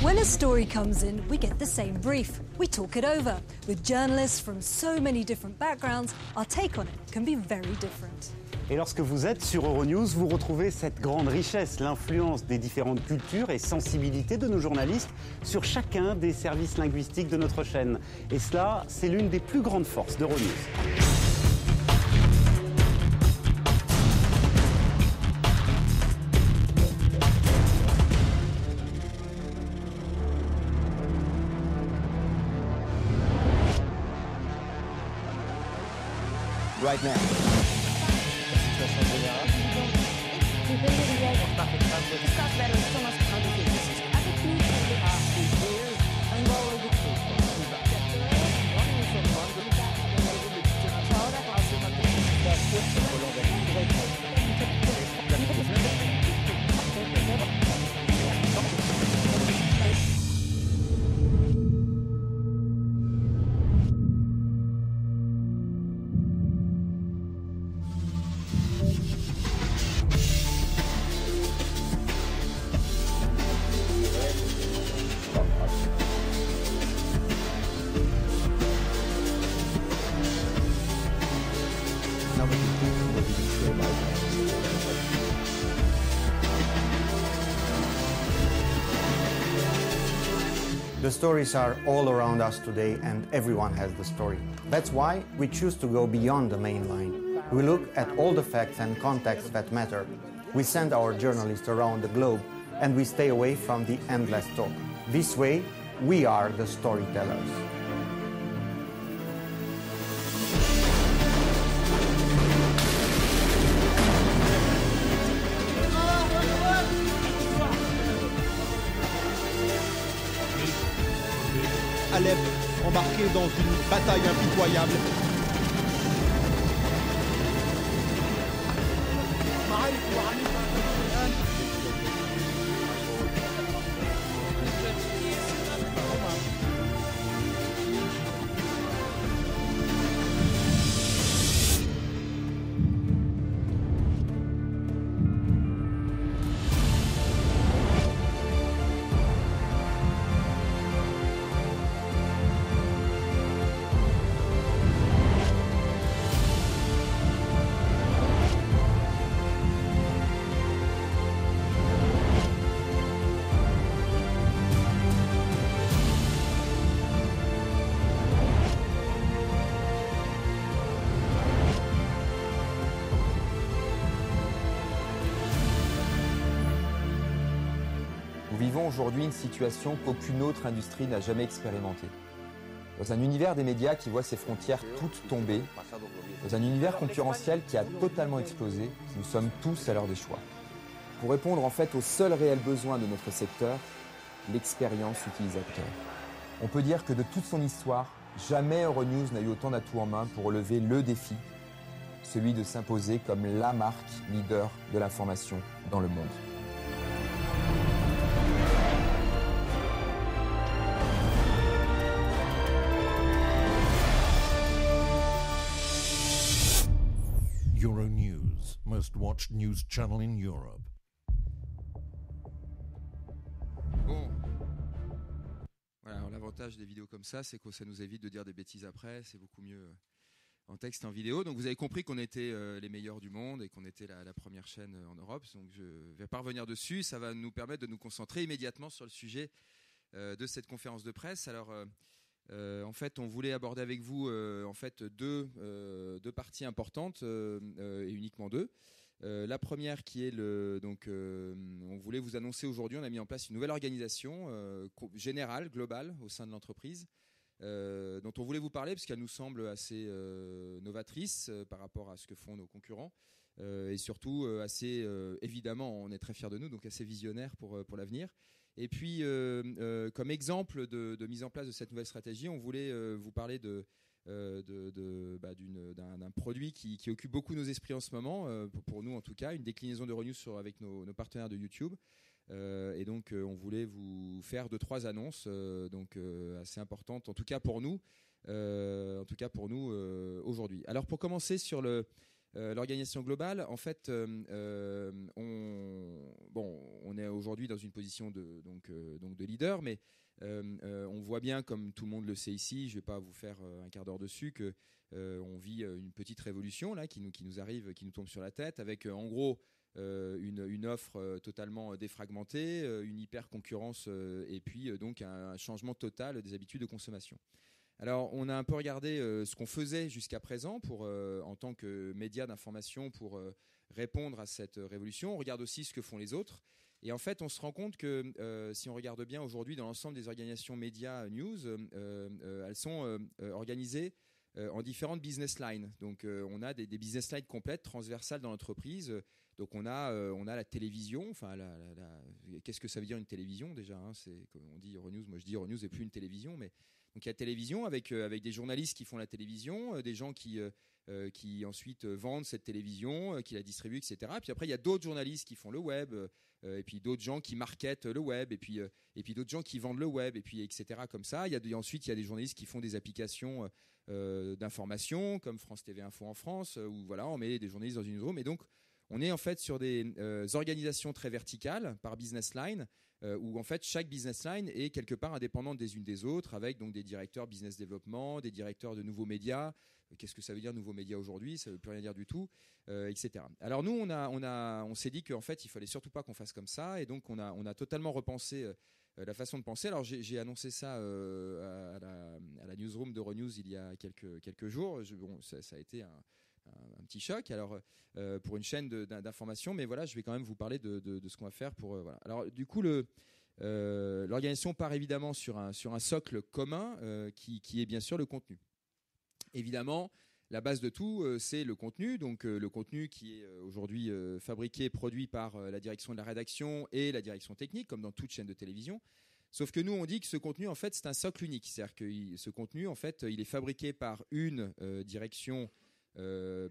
When a story comes in, we get the same brief. We talk it over. With journalists from so many different backgrounds, our take on it can be very different. Et lorsque vous êtes sur Euronews, vous retrouvez cette grande richesse, l'influence des différentes cultures et sensibilités de nos journalistes sur chacun des services linguistiques de notre chaîne. Et cela, c'est l'une des plus grandes forces d'Euronews. Right now. The stories are all around us today and everyone has the story. That's why we choose to go beyond the main line. We look at all the facts and contexts that matter. We send our journalists around the globe and we stay away from the endless talk. This way, we are the storytellers. Alep, embarqué dans une bataille impitoyable. Nous vivons aujourd'hui une situation qu'aucune autre industrie n'a jamais expérimentée. Dans un univers des médias qui voit ses frontières toutes tomber, dans un univers concurrentiel qui a totalement explosé, nous sommes tous à l'heure des choix. Pour répondre en fait au seul réel besoin de notre secteur, l'expérience utilisateur. On peut dire que de toute son histoire, jamais Euronews n'a eu autant d'atouts en main pour relever le défi, celui de s'imposer comme la marque leader de l'information dans le monde. Euronews, most watched news channel in Europe. Bon. Voilà, alors l'avantage des vidéos comme ça, c'est que ça nous évite de dire des bêtises après, c'est beaucoup mieux en texte et en vidéo. Donc vous avez compris qu'on était les meilleurs du monde et qu'on était la première chaîne en Europe. Donc je ne vais pas revenir dessus. Ça va nous permettre de nous concentrer immédiatement sur le sujet de cette conférence de presse. Alors en fait, on voulait aborder avec vous en fait deux parties importantes et uniquement deux. La première qui est on voulait vous annoncer aujourd'hui, on a mis en place une nouvelle organisation générale, globale au sein de l'entreprise. Dont on voulait vous parler parce qu'elle nous semble assez novatrice par rapport à ce que font nos concurrents et surtout assez évidemment, on est très fiers de nous, donc assez visionnaire pour l'avenir. Et puis comme exemple de mise en place de cette nouvelle stratégie, on voulait vous parler d'un produit qui occupe beaucoup nos esprits en ce moment, pour nous en tout cas, une déclinaison d'Euronews avec nos partenaires de YouTube. Et donc on voulait vous faire 2-3 annonces assez importantes, en tout cas pour nous aujourd'hui. Alors pour commencer sur l'organisation globale, en fait, on est aujourd'hui dans une position de leader, mais on voit bien, comme tout le monde le sait ici, je ne vais pas vous faire un quart d'heure dessus, que on vit une petite révolution là qui nous arrive, qui nous tombe sur la tête, avec en gros une offre totalement défragmentée, une hyper concurrence et puis donc un changement total des habitudes de consommation. Alors, on a un peu regardé ce qu'on faisait jusqu'à présent en tant que média d'information pour répondre à cette révolution. On regarde aussi ce que font les autres. Et en fait, on se rend compte que si on regarde bien aujourd'hui dans l'ensemble des organisations médias news, elles sont organisées en différentes business lines. Donc, on a des business lines complètes, transversales dans l'entreprise. Donc, on a la télévision. Enfin, qu'est-ce que ça veut dire une télévision déjà, hein, c'est comme on dit Euronews. Moi, je dis Euronews n'est plus une télévision, mais donc il y a la télévision avec des journalistes qui font la télévision, des gens qui ensuite vendent cette télévision, qui la distribuent, etc. Puis après il y a d'autres journalistes qui font le web, et puis d'autres gens qui marketent le web, et puis d'autres gens qui vendent le web, et puis etc. Comme ça. Ensuite il y a des journalistes qui font des applications d'information comme France TV Info en France, où voilà on met des journalistes dans une newsroom, et donc on est en fait sur des organisations très verticales par business line, où en fait chaque business line est quelque part indépendante des unes des autres, avec donc des directeurs business développement, des directeurs de nouveaux médias. Qu'est-ce que ça veut dire nouveaux médias aujourd'hui ? Ça veut plus rien dire du tout, etc. Alors nous on s'est dit qu'en fait il fallait surtout pas qu'on fasse comme ça, et donc on a totalement repensé la façon de penser. Alors j'ai annoncé ça à la newsroom d'Euronews il y a quelques jours. Ça a été un petit choc pour une chaîne d'information, mais voilà, je vais quand même vous parler de ce qu'on va faire pour voilà. Alors du coup l'organisation part évidemment sur un socle commun qui est bien sûr le contenu. Évidemment, la base de tout c'est le contenu, donc le contenu qui est aujourd'hui fabriqué, produit par la direction de la rédaction et la direction technique, comme dans toute chaîne de télévision. Sauf que nous, on dit que ce contenu, en fait, c'est un socle unique. C'est-à-dire que ce contenu, en fait, il est fabriqué par une direction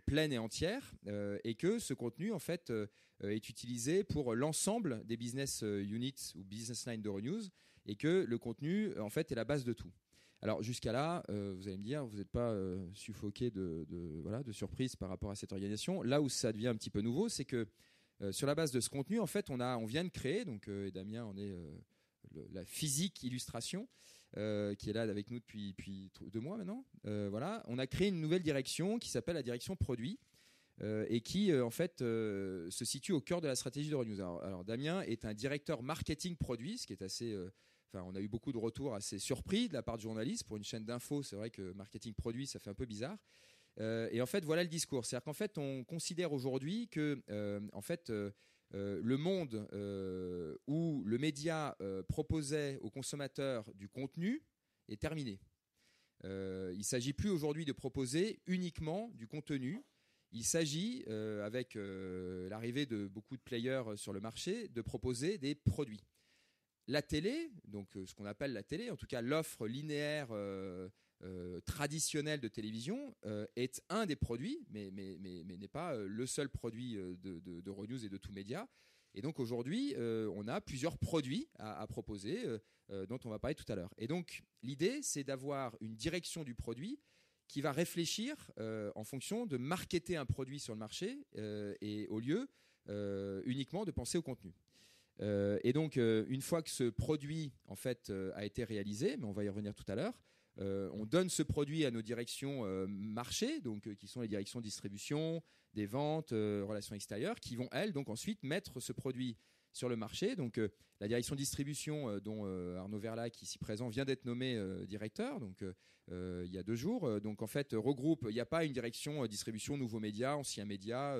pleine et entière, et que ce contenu en fait est utilisé pour l'ensemble des business units ou business lines d'Euronews, et que le contenu en fait est la base de tout. Alors jusqu'à là, vous allez me dire, vous n'êtes pas suffoqué de surprise par rapport à cette organisation. Là où ça devient un petit peu nouveau, c'est que sur la base de ce contenu, en fait, on vient de créer, donc et Damien en est la physique illustration, qui est là avec nous depuis 2 mois maintenant. Voilà, on a créé une nouvelle direction qui s'appelle la direction produit, et qui en fait se situe au cœur de la stratégie d'Euronews. Alors Damien est un directeur marketing produit, ce qui est assez on a eu beaucoup de retours assez surpris de la part de journalistes. Pour une chaîne d'info, c'est vrai que marketing produit, ça fait un peu bizarre. Et en fait, voilà le discours. C'est-à-dire qu'en fait, on considère aujourd'hui que le monde où le média proposait aux consommateurs du contenu est terminé. Il ne s'agit plus aujourd'hui de proposer uniquement du contenu. Il s'agit, avec l'arrivée de beaucoup de players sur le marché, de proposer des produits. La télé, donc ce qu'on appelle la télé, en tout cas l'offre linéaire traditionnelle de télévision, est un des produits, mais n'est pas le seul produit d'Euronews et de tout média. Et donc aujourd'hui, on a plusieurs produits à proposer, dont on va parler tout à l'heure. Et donc l'idée, c'est d'avoir une direction du produit qui va réfléchir en fonction de marketer un produit sur le marché, et au lieu uniquement de penser au contenu. Et donc, une fois que ce produit en fait a été réalisé, mais on va y revenir tout à l'heure, on donne ce produit à nos directions marché, donc qui sont les directions de distribution, des ventes, relations extérieures, qui vont elles donc ensuite mettre ce produit sur le marché. Donc la direction de distribution dont Arnaud Verlac ici présent vient d'être nommé directeur donc il y a 2 jours. Donc en fait regroupe, il n'y a pas une direction distribution nouveaux médias, anciens médias,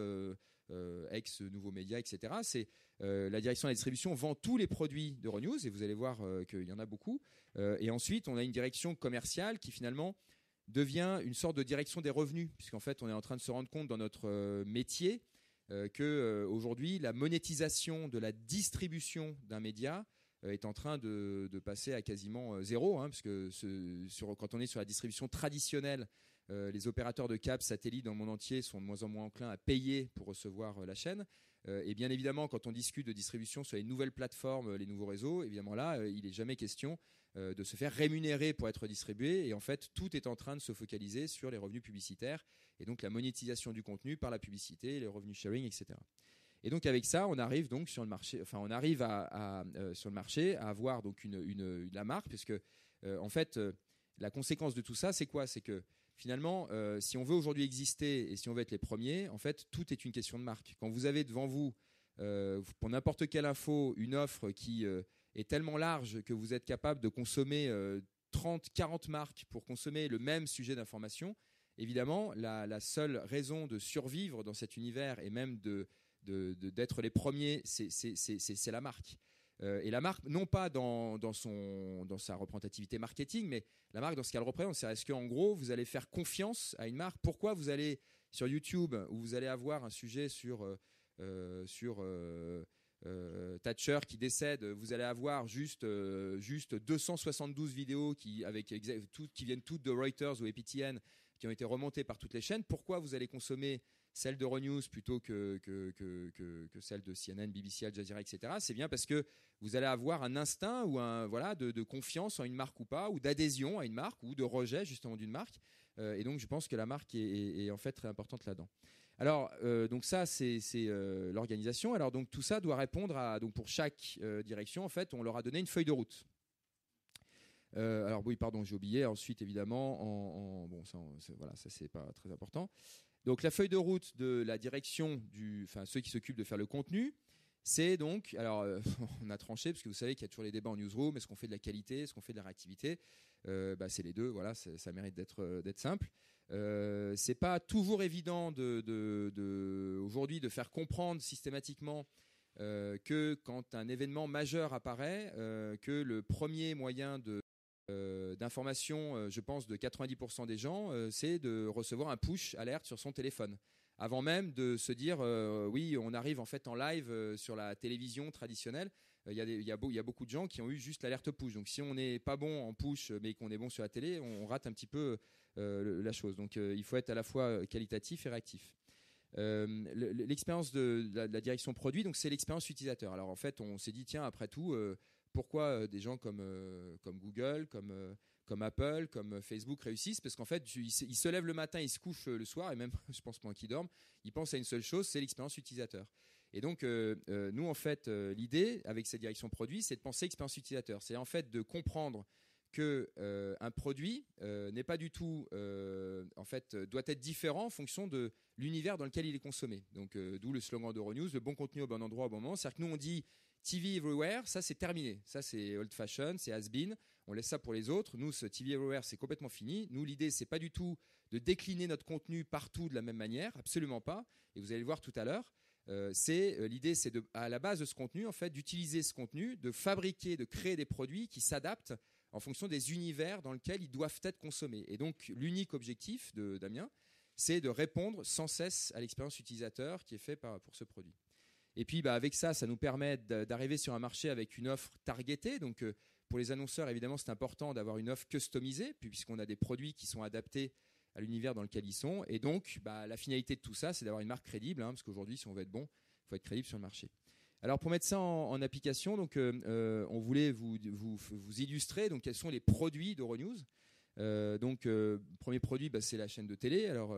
ex nouveaux médias, etc. C'est la direction de la distribution vend tous les produits d'Euronews et vous allez voir qu'il y en a beaucoup. Et ensuite on a une direction commerciale qui finalement devient une sorte de direction des revenus, puisqu'en fait on est en train de se rendre compte dans notre métier que aujourd'hui la monétisation de la distribution d'un média est en train de passer à quasiment zéro, parce que quand on est sur la distribution traditionnelle, les opérateurs de câbles satellites dans le monde entier sont de moins en moins enclins à payer pour recevoir la chaîne. Et bien évidemment, quand on discute de distribution sur les nouvelles plateformes, les nouveaux réseaux, évidemment là, il n'est jamais question de se faire rémunérer pour être distribué. Et en fait, tout est en train de se focaliser sur les revenus publicitaires et donc la monétisation du contenu par la publicité, les revenus sharing, etc. Et donc avec ça, on arrive donc sur le marché. Enfin, on arrive sur le marché à avoir donc la marque, puisque en fait, la conséquence de tout ça, c'est quoi ? C'est que finalement, si on veut aujourd'hui exister et si on veut être les premiers, en fait, tout est une question de marque. Quand vous avez devant vous, pour n'importe quelle info, une offre qui est tellement large que vous êtes capable de consommer 30, 40 marques pour consommer le même sujet d'information, évidemment, la seule raison de survivre dans cet univers et même d'être les premiers, c'est la marque. Et la marque, non pas dans sa représentativité marketing, mais la marque dans ce qu'elle représente, c'est est-ce qu'en gros, vous allez faire confiance à une marque ? Pourquoi vous allez sur YouTube, où vous allez avoir un sujet sur Thatcher qui décède, vous allez avoir juste 272 vidéos qui viennent toutes de Reuters ou APTN, qui ont été remontées par toutes les chaînes. Pourquoi vous allez consommer celle d'Euronews plutôt que celle de CNN, BBC, Al Jazeera, etc. C'est bien parce que vous allez avoir un instinct ou de confiance en une marque ou pas, ou d'adhésion à une marque, ou de rejet justement d'une marque. Et donc je pense que la marque est en fait très importante là-dedans. Alors donc ça c'est l'organisation. Alors donc tout ça doit répondre à, donc pour chaque direction en fait on leur a donné une feuille de route. Alors oui pardon j'ai oublié. Ensuite évidemment ça c'est pas très important. Donc la feuille de route de la direction ceux qui s'occupent de faire le contenu, c'est donc, alors on a tranché parce que vous savez qu'il y a toujours les débats en newsroom, est-ce qu'on fait de la qualité, est-ce qu'on fait de la réactivité, c'est les deux, voilà, ça mérite d'être simple. C'est pas toujours évident aujourd'hui de faire comprendre systématiquement que quand un événement majeur apparaît, que le premier moyen d'information, je pense, de 90% des gens, c'est de recevoir un push alerte sur son téléphone. Avant même de se dire, oui, on arrive en fait en live sur la télévision traditionnelle. Il y a beaucoup de gens qui ont eu juste l'alerte push. Donc si on n'est pas bon en push, mais qu'on est bon sur la télé, on rate un petit peu la chose. Donc il faut être à la fois qualitatif et réactif. L'expérience de la direction produit, donc c'est l'expérience utilisateur. Alors en fait, on s'est dit, tiens, après tout, pourquoi des gens comme Google, comme Apple, comme Facebook réussissent ? Parce qu'en fait, ils se lèvent le matin, ils se couchent le soir, et même, je pense pendant qu'ils dorment, ils pensent à une seule chose, c'est l'expérience utilisateur. Et donc, nous, en fait, l'idée, avec cette direction produit, c'est de penser expérience utilisateur. C'est en fait de comprendre que un produit n'est pas du tout, doit être différent en fonction de l'univers dans lequel il est consommé. Donc, d'où le slogan d'Euronews, le bon contenu au bon endroit au bon moment. C'est-à-dire que nous, on dit TV Everywhere, ça c'est terminé. Ça c'est old fashion, c'est has-been. On laisse ça pour les autres. Nous, ce TV Everywhere, c'est complètement fini. Nous, l'idée, c'est pas du tout de décliner notre contenu partout de la même manière, absolument pas. Et vous allez le voir tout à l'heure. L'idée, c'est à la base de ce contenu, en fait, d'utiliser ce contenu, de fabriquer, de créer des produits qui s'adaptent en fonction des univers dans lesquels ils doivent être consommés. Et donc, l'unique objectif de Damien, c'est de répondre sans cesse à l'expérience utilisateur qui est faite pour ce produit. Et puis, avec ça nous permet d'arriver sur un marché avec une offre targetée. Donc, pour les annonceurs, évidemment, c'est important d'avoir une offre customisée, puisqu'on a des produits qui sont adaptés à l'univers dans lequel ils sont. Et donc, la finalité de tout ça, c'est d'avoir une marque crédible, parce qu'aujourd'hui, si on veut être bon, il faut être crédible sur le marché. Alors, pour mettre ça en application, donc, on voulait vous illustrer donc, quels sont les produits d'Euronews. Premier produit, c'est la chaîne de télé. Alors,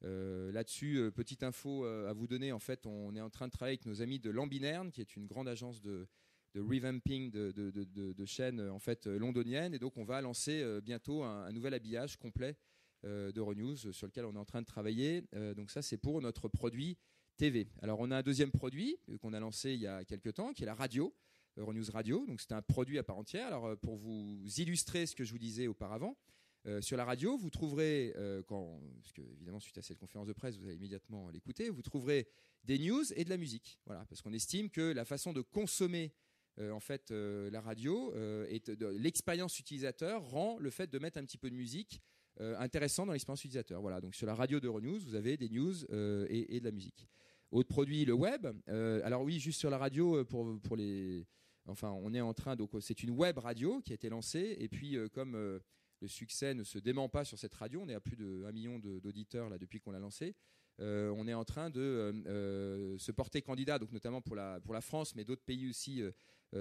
là-dessus, petite info à vous donner. En fait, on est en train de travailler avec nos amis de Lambinerne, qui est une grande agence de revamping de chaînes en fait londoniennes. Et donc on va lancer bientôt un nouvel habillage complet d'Euronews sur lequel on est en train de travailler. Donc ça, c'est pour notre produit TV. Alors on a un deuxième produit qu'on a lancé il y a quelques temps, qui est la radio, Euronews Radio. Donc c'est un produit à part entière. Alors pour vous illustrer ce que je vous disais auparavant, sur la radio, vous trouverez, parce que évidemment suite à cette conférence de presse, vous allez immédiatement l'écouter, vous trouverez des news et de la musique. Voilà, parce qu'on estime que la façon de consommer la radio, l'expérience utilisateur rend le fait de mettre un petit peu de musique intéressant dans l'expérience utilisateur. Voilà, donc sur la radio d'Euronews, vous avez des news et de la musique. Autre produit, le web. Alors oui, juste sur la radio, pour les... Enfin, on est en train... Donc c'est une web radio qui a été lancée, et puis comme le succès ne se dément pas sur cette radio, on est à plus de 1 million d'auditeurs là, depuis qu'on l'a lancée. On est en train de se porter candidat, donc notamment pour la France, mais d'autres pays aussi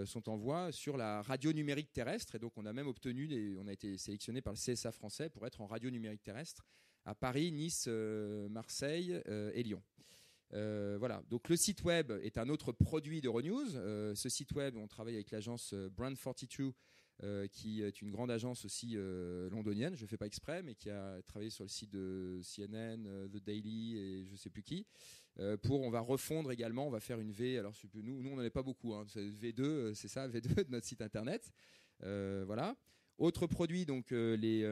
sont en voie, sur la radio numérique terrestre. Et donc on a même on a été sélectionné par le CSA français pour être en radio numérique terrestre à Paris, Nice, Marseille et Lyon. Voilà. Donc le site web est un autre produit d'Euronews. Ce site web, on travaille avec l'agence Brand 42, qui est une grande agence aussi londonienne, je ne fais pas exprès, mais qui a travaillé sur le site de CNN, The Daily et je ne sais plus qui. On va refondre également, on va faire une V. Alors nous on n'en est pas beaucoup, hein, V2, c'est ça, V2 de notre site internet. Voilà. Autre produit, donc les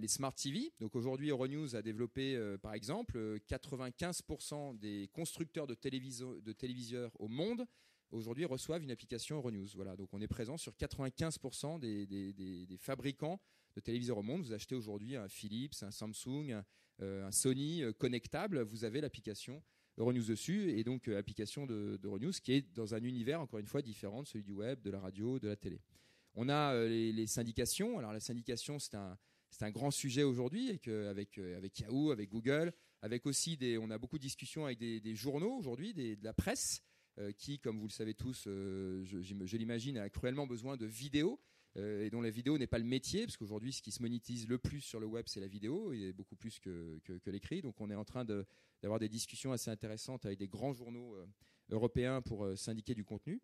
Smart TV. Donc aujourd'hui, Euronews a développé, par exemple, 95% des constructeurs de téléviseurs au monde aujourd'hui reçoivent une application Euronews. Voilà, donc on est présent sur 95% des fabricants de téléviseurs au monde. Vous achetez aujourd'hui un Philips, un Samsung, un Sony connectable, vous avez l'application Euronews dessus, et donc application d'Euronews qui est dans un univers encore une fois différent de celui du web, de la radio, de la télé. On a les syndications. Alors la syndication, c'est un grand sujet aujourd'hui avec Yahoo, avec Google, avec aussi on a beaucoup de discussions avec des journaux aujourd'hui, de la presse, qui, comme vous le savez tous, je l'imagine, a cruellement besoin de vidéos, et dont la vidéo n'est pas le métier, parce qu'aujourd'hui, ce qui se monétise le plus sur le web, c'est la vidéo, et beaucoup plus que l'écrit. Donc on est en train d'avoir des discussions assez intéressantes avec des grands journaux européens pour syndiquer du contenu.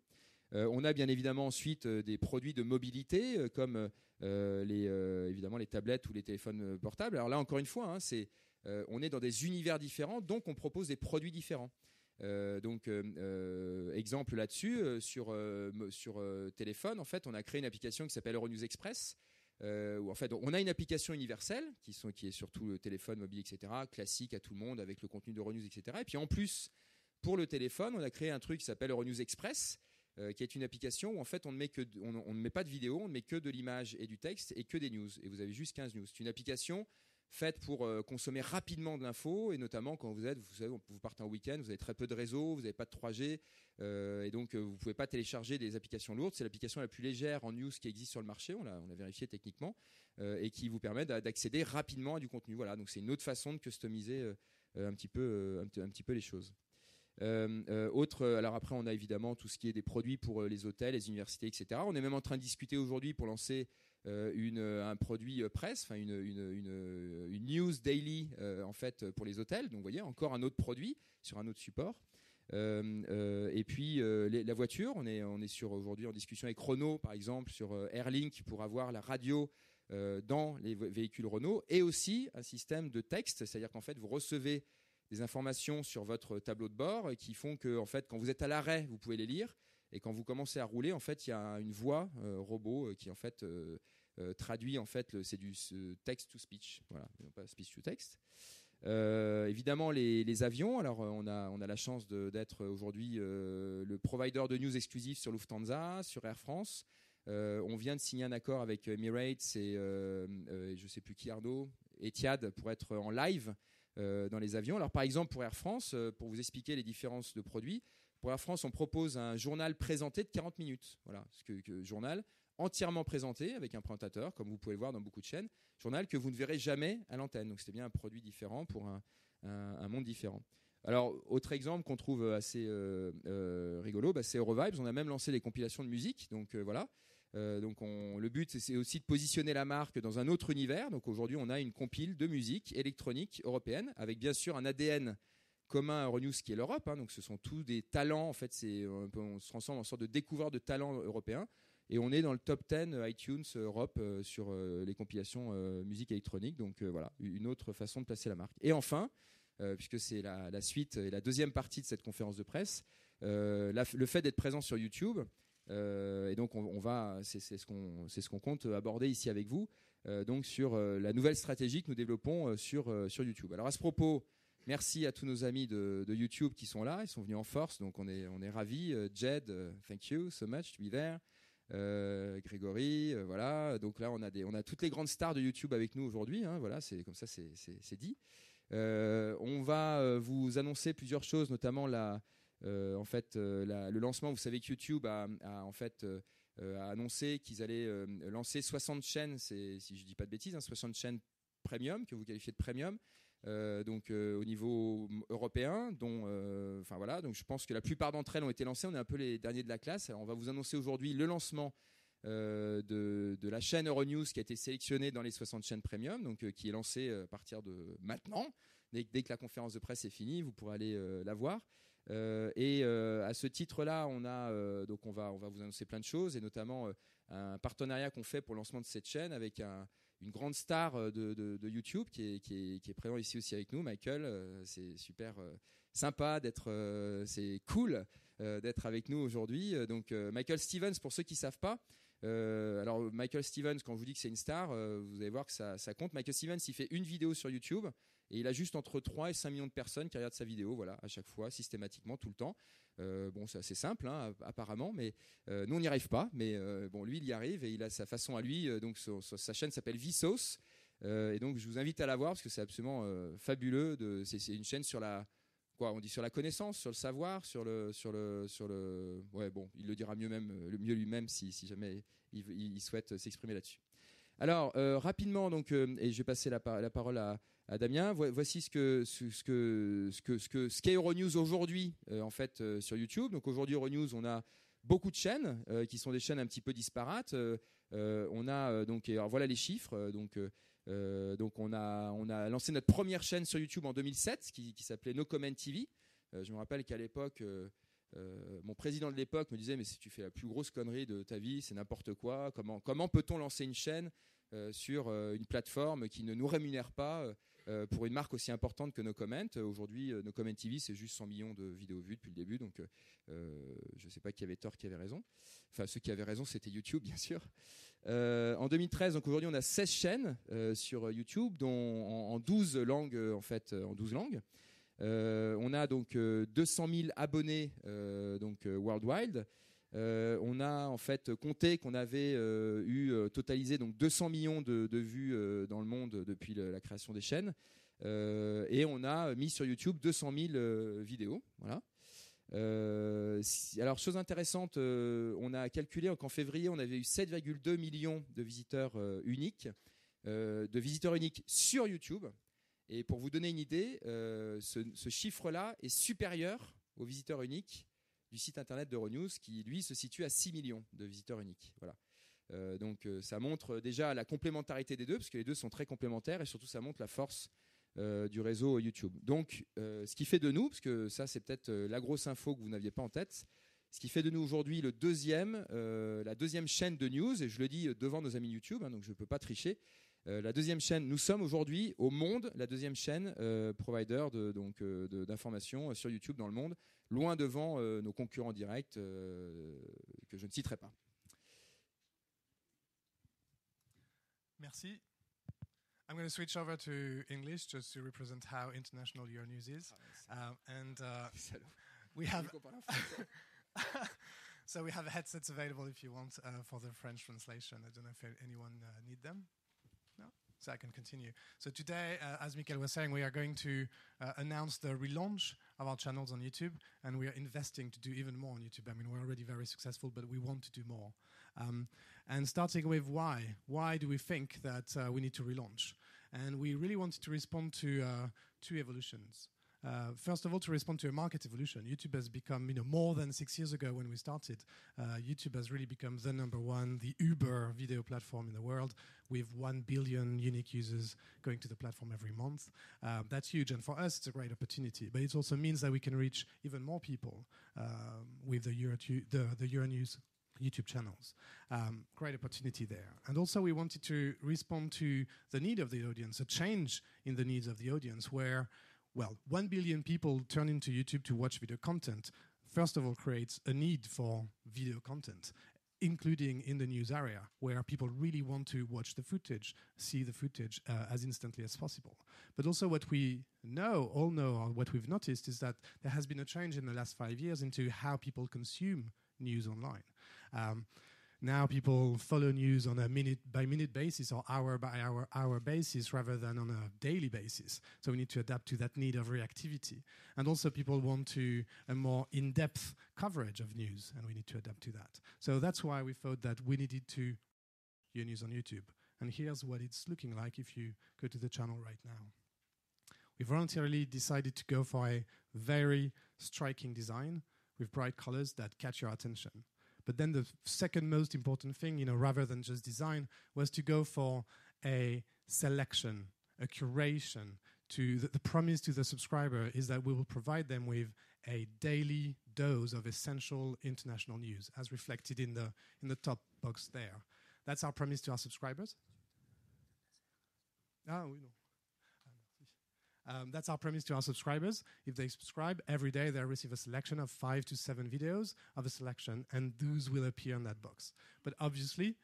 On a bien évidemment ensuite des produits de mobilité comme évidemment les tablettes ou les téléphones portables. Alors là, encore une fois, on est dans des univers différents, donc on propose des produits différents. Exemple là-dessus, sur téléphone, en fait, on a créé une application qui s'appelle Euronews Express. Où en fait, on a une application universelle qui est sur tout le téléphone mobile, etc., classique à tout le monde avec le contenu d'Euronews, etc. Et puis en plus, pour le téléphone, on a créé un truc qui s'appelle Euronews Express, qui est une application où en fait on ne met pas de vidéo, on ne met que de l'image et du texte et que des news. Et vous avez juste 15 news. C'est une application faite pour consommer rapidement de l'info, et notamment quand vous partez en week-end, vous avez très peu de réseau, vous n'avez pas de 3G, et donc vous ne pouvez pas télécharger des applications lourdes. C'est l'application la plus légère en news qui existe sur le marché, on l'a vérifié techniquement, et qui vous permet d'accéder rapidement à du contenu. Voilà, donc c'est une autre façon de customiser un petit peu les choses. Alors après, on a évidemment tout ce qui est des produits pour les hôtels, les universités, etc. On est même en train de discuter aujourd'hui pour lancer un produit presse, enfin une news daily en fait pour les hôtels. Donc vous voyez, encore un autre produit sur un autre support. Et puis la voiture, on est aujourd'hui en discussion avec Renault par exemple sur Airlink pour avoir la radio dans les véhicules Renault, et aussi un système de texte, c'est-à-dire qu'en fait vous recevez des informations sur votre tableau de bord qui font que en fait quand vous êtes à l'arrêt vous pouvez les lire, et quand vous commencez à rouler en fait il y a une voix robot qui en fait traduit en fait c'est du text to speech, voilà, non pas speech to text. Évidemment les avions. Alors on a la chance d'être aujourd'hui le provider de news exclusif sur Lufthansa, sur Air France. On vient de signer un accord avec Emirates et je sais plus qui, Arnaud, Etihad, pour être en live dans les avions. Alors par exemple pour Air France, pour vous expliquer les différences de produits, pour Air France on propose un journal présenté de 40 minutes. Voilà, journal entièrement présenté avec un présentateur, comme vous pouvez le voir dans beaucoup de chaînes, journal que vous ne verrez jamais à l'antenne. Donc c'était bien un produit différent pour un monde différent. Alors autre exemple qu'on trouve assez rigolo, c'est Eurovibes. On a même lancé des compilations de musique. Donc voilà. Le but, c'est aussi de positionner la marque dans un autre univers. Donc aujourd'hui, on a une compile de musique électronique européenne avec bien sûr un ADN commun à Euronews qui est l'Europe. Donc ce sont tous des talents. En fait, on se transforme en sorte de découvreur de talents européens. Et on est dans le top 10 iTunes Europe sur les compilations musique électronique. Donc voilà, une autre façon de placer la marque. Et enfin, puisque c'est la suite et la deuxième partie de cette conférence de presse, le fait d'être présent sur YouTube. Et donc c'est ce qu'on compte aborder ici avec vous, donc sur la nouvelle stratégie que nous développons sur YouTube. Alors à ce propos, merci à tous nos amis de YouTube qui sont là, ils sont venus en force, donc on est ravis. Jed, thank you so much to be there. Grégory, voilà. Donc là on a toutes les grandes stars de YouTube avec nous aujourd'hui. Voilà, c'est comme ça, c'est dit. On va vous annoncer plusieurs choses, notamment le lancement. Vous savez que YouTube a annoncé qu'ils allaient lancer 60 chaînes, si je dis pas de bêtises, 60 chaînes premium que vous qualifiez de premium. Donc au niveau européen, donc je pense que la plupart d'entre elles ont été lancées. On est un peu les derniers de la classe. Alors on va vous annoncer aujourd'hui le lancement de la chaîne Euronews qui a été sélectionnée dans les 60 chaînes premium, donc qui est lancée à partir de maintenant. Dès que la conférence de presse est finie, vous pourrez aller la voir. À ce titre-là, on va vous annoncer plein de choses, et notamment un partenariat qu'on fait pour le lancement de cette chaîne avec une grande star de YouTube qui est présent ici aussi avec nous, Michael. C'est super sympa c'est cool d'être avec nous aujourd'hui. Donc Michael Stevens, pour ceux qui savent pas. Alors Michael Stevens, quand je vous dis que c'est une star, vous allez voir que ça compte. Michael Stevens, il fait une vidéo sur YouTube et il a juste entre 3 et 5 millions de personnes qui regardent sa vidéo, voilà, à chaque fois, systématiquement, tout le temps. C'est assez simple, apparemment, mais nous on n'y arrive pas. Mais lui il y arrive et il a sa façon à lui. Donc sa chaîne s'appelle Vsauce, et donc je vous invite à la voir parce que c'est absolument fabuleux. C'est une chaîne sur sur la connaissance, sur le savoir, il le dira mieux lui-même si jamais il souhaite s'exprimer là-dessus. Alors rapidement, donc, et je vais passer la parole à Damien. Voici ce qu'est Euronews aujourd'hui sur YouTube. Donc aujourd'hui Euronews, on a beaucoup de chaînes qui sont des chaînes un petit peu disparates. On a alors voilà les chiffres. Donc on a lancé notre première chaîne sur YouTube en 2007 qui s'appelait No Comment TV. Je me rappelle qu'à l'époque, mon président de l'époque me disait: mais si tu fais la plus grosse connerie de ta vie, c'est n'importe quoi. Comment peut-on lancer une chaîne sur une plateforme qui ne nous rémunère pas pour une marque aussi importante que No Comment? Aujourd'hui, No Comment TV, c'est juste 100 millions de vidéos vues depuis le début. Donc, je ne sais pas qui avait tort, qui avait raison. Enfin, ceux qui avaient raison, c'était YouTube, bien sûr. En 2013, donc aujourd'hui, on a 16 chaînes sur YouTube, dont en 12 langues, en 12 langues. On a donc 200 000 abonnés worldwide. On a compté qu'on avait totalisé donc 200 millions de vues dans le monde depuis la création des chaînes, et on a mis sur YouTube 200 000 vidéos. Voilà. Alors chose intéressante, on a calculé qu'en février on avait eu 7,2 millions de visiteurs uniques sur YouTube. Et pour vous donner une idée, ce chiffre-là est supérieur aux visiteurs uniques du site internet d'Euronews, qui lui se situe à 6 millions de visiteurs uniques. Voilà. Donc ça montre déjà la complémentarité des deux, parce que les deux sont très complémentaires, et surtout ça montre la force du réseau YouTube. Donc ce qui fait de nous, parce que ça c'est peut-être la grosse info que vous n'aviez pas en tête, ce qui fait de nous aujourd'hui la deuxième chaîne de news, et je le dis devant nos amis YouTube, donc je ne peux pas tricher. La deuxième chaîne, nous sommes aujourd'hui au monde la deuxième chaîne provider d'informations sur YouTube dans le monde, loin devant nos concurrents directs que je ne citerai pas. Merci. I'm going to switch over to English just to represent how international Euronews is. We have so we have headsets available if you want for the French translation. I don't know if anyone need them. No? So I can continue. So today, as Michael was saying, we are going to announce the relaunch of our channels on YouTube, and we are investing to do even more on YouTube. I mean, we're already very successful, but we want to do more. And starting with why. Why do we think that we need to relaunch? And we really wanted to respond to two evolutions. First of all, to respond to a market evolution, YouTube has become, more than 6 years ago when we started, YouTube has really become the number one, the Uber video platform in the world, with 1 billion unique users going to the platform every month. That's huge, and for us, it's a great opportunity. But it also means that we can reach even more people with the Euronews YouTube channels. Great opportunity there. And also we wanted to respond to the need of the audience, a change in the needs of the audience where, 1 billion people turn into YouTube to watch video content, first of all creates a need for video content, including in the news area, where people really want to watch the footage, see the footage as instantly as possible. But also what we all know, or what we've noticed, is that there has been a change in the last 5 years into how people consume news online. Now people follow news on a minute-by-minute basis or hour-by-hour basis rather than on a daily basis. So we need to adapt to that need of reactivity. And also people want a more in-depth coverage of news, and we need to adapt to that. So that's why we thought that we needed to Euronews on YouTube. And here's what it's looking like if you go to the channel right now. We voluntarily decided to go for a very striking design with bright colors that catch your attention. But then the second most important thing, rather than just design, was to go for a selection, a curation. The promise to the subscriber is that we will provide them with a daily dose of essential international news, as reflected in the top box there. That's our promise to our subscribers. That's our promise to our subscribers. If they subscribe, every day they'll receive a selection of 5 to 7 videos of a selection, and those will appear in that box. But obviously,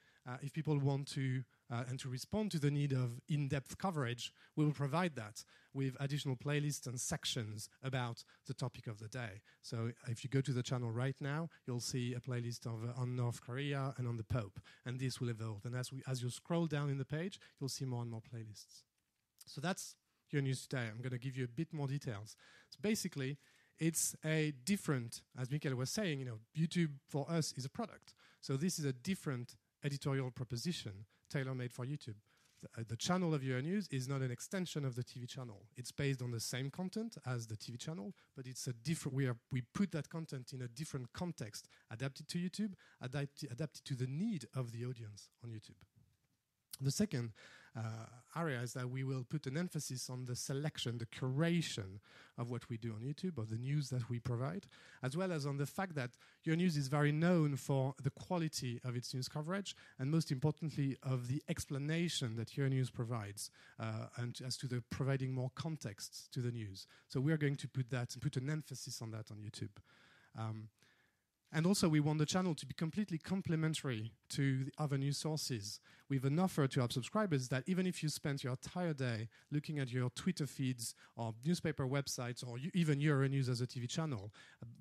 if people want to and to respond to the need of in-depth coverage, we will provide that with additional playlists and sections about the topic of the day. So if you go to the channel right now, you'll see a playlist on North Korea and on the Pope, and this will evolve. And as you scroll down in the page, you'll see more and more playlists. So that's Euronews today. I'm going to give you a bit more details. So basically, it's a different, as Michael was saying, YouTube for us is a product. So this is a different editorial proposition tailor-made for YouTube. The channel of Euronews is not an extension of the TV channel. It's based on the same content as the TV channel, but it's a different. We put that content in a different context, adapted to YouTube, adapted to the need of the audience on YouTube. The second area is that we will put an emphasis on the selection, the curation of what we do on YouTube, of the news that we provide, as well as on the fact that Euronews is very known for the quality of its news coverage, and most importantly, of the explanation that Euronews provides, and as to the providing more context to the news. So we are going to put an emphasis on that on YouTube. And also, we want the channel to be completely complementary to the other news sources, with an offer to our subscribers that even if you spend your entire day looking at your Twitter feeds or newspaper websites or even Euronews as a TV channel,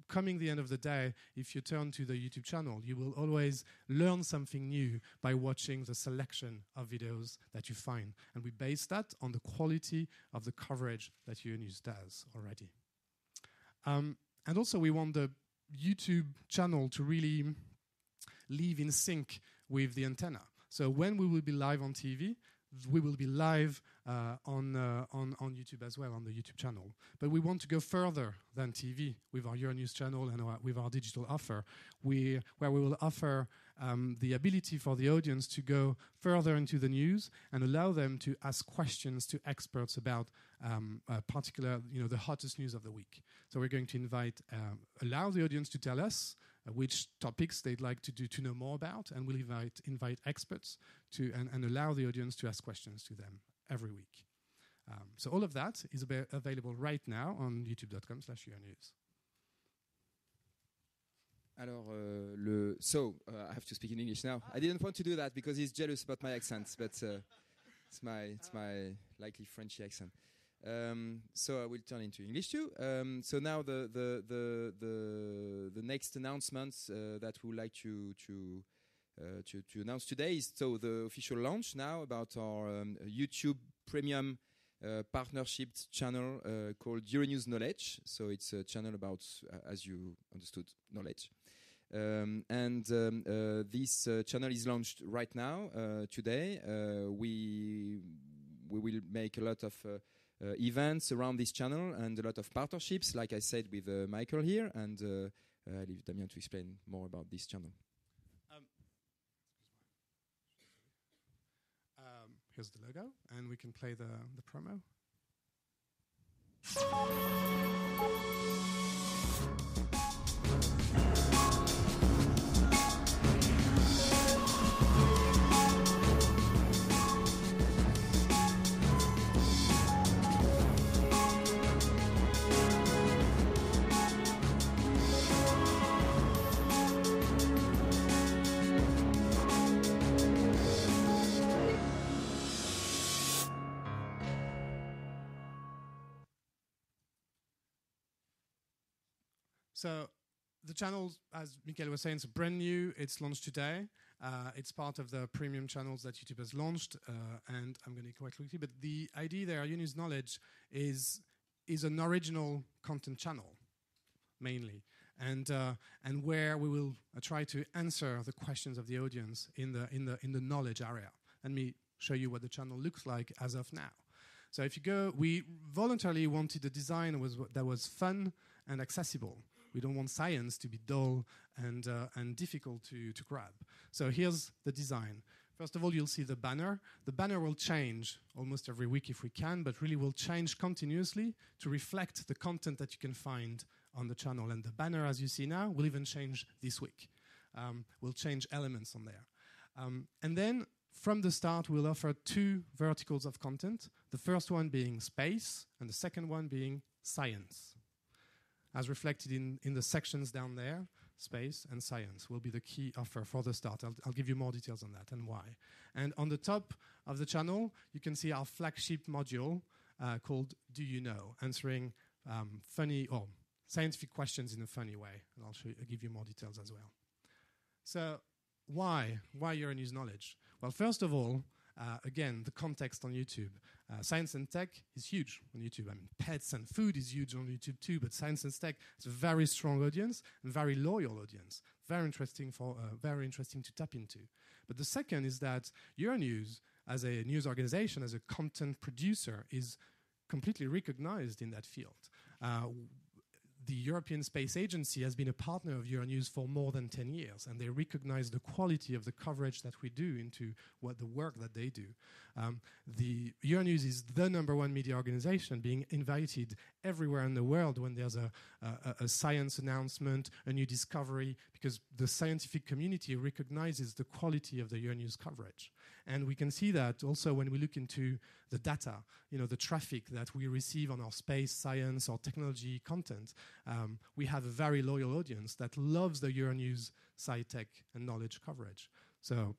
coming the end of the day, if you turn to the YouTube channel, you will always learn something new by watching the selection of videos that you find. And we base that on the quality of the coverage that Euronews does already. And also, we want the YouTube channel to really live in sync with the antenna. So when we will be live on TV, we will be live on YouTube as well, on the YouTube channel. But we want to go further than TV with our Euronews channel and with our digital offer, where we will offer the ability for the audience to go further into the news and allow them to ask questions to experts about particular, the hottest news of the week. So we're going to allow the audience to tell us which topics they'd like to know more about, and we'll invite experts and allow the audience to ask questions to them every week. So all of that is available right now on youtube.com/Euronews. Alors, I have to speak in English now. I didn't want to do that because he's jealous about my accent, but it's my likely Frenchy accent. So I will turn into English too. So now the next announcements that we would like to announce today is the official launch now about our YouTube Premium partnership channel called Euronews Knowledge. So it's a channel about, as you understood, knowledge. This channel is launched right now, today. We will make a lot of events around this channel and a lot of partnerships, like I said, with Michael here, and I leave Damien to explain more about this channel. Here's the logo, and we can play the promo. So the channel, as Michael was saying, is brand new. It's launched today. It's part of the premium channels that YouTube has launched, and I'm going to go quite quickly. But the idea there, Euronews Knowledge, is an original content channel, mainly, and where we will try to answer the questions of the audience in the knowledge area. Let me show you what the channel looks like as of now. So if you go, we voluntarily wanted a design that was fun and accessible. We don't want science to be dull and difficult to grab. So here's the design. First of all, you'll see the banner. The banner will change almost every week if we can, but really will change continuously to reflect the content that you can find on the channel. And the banner, as you see now, will even change this week. We'll change elements on there. And then from the start, we'll offer 2 verticals of content. The first one being space, and the second one being science. As reflected in the sections down there, space and science will be the key offer for the start. I'll give you more details on that and why. And on the top of the channel, you can see our flagship module called Do You Know? Answering funny or scientific questions in a funny way. And I'll give you more details as well. So why Euronews Knowledge? Well, first of all, again, the context on YouTube. Science and tech is huge on YouTube. I mean, pets and food is huge on YouTube too, but science and tech is a very strong audience and very loyal audience. Very interesting to tap into. But the second is that Euronews, as a news organization, as a content producer, is completely recognized in that field. The European Space Agency has been a partner of Euronews for more than 10 years, and they recognize the quality of the coverage that we do into the work that they do. The Euronews is the #1 media organization, being invited everywhere in the world when there's a science announcement, a new discovery, because the scientific community recognizes the quality of the Euronews coverage. And we can see that also when we look into the data, the traffic that we receive on our space, science, or technology content. We have a very loyal audience that loves the Euronews sci-tech and knowledge coverage. So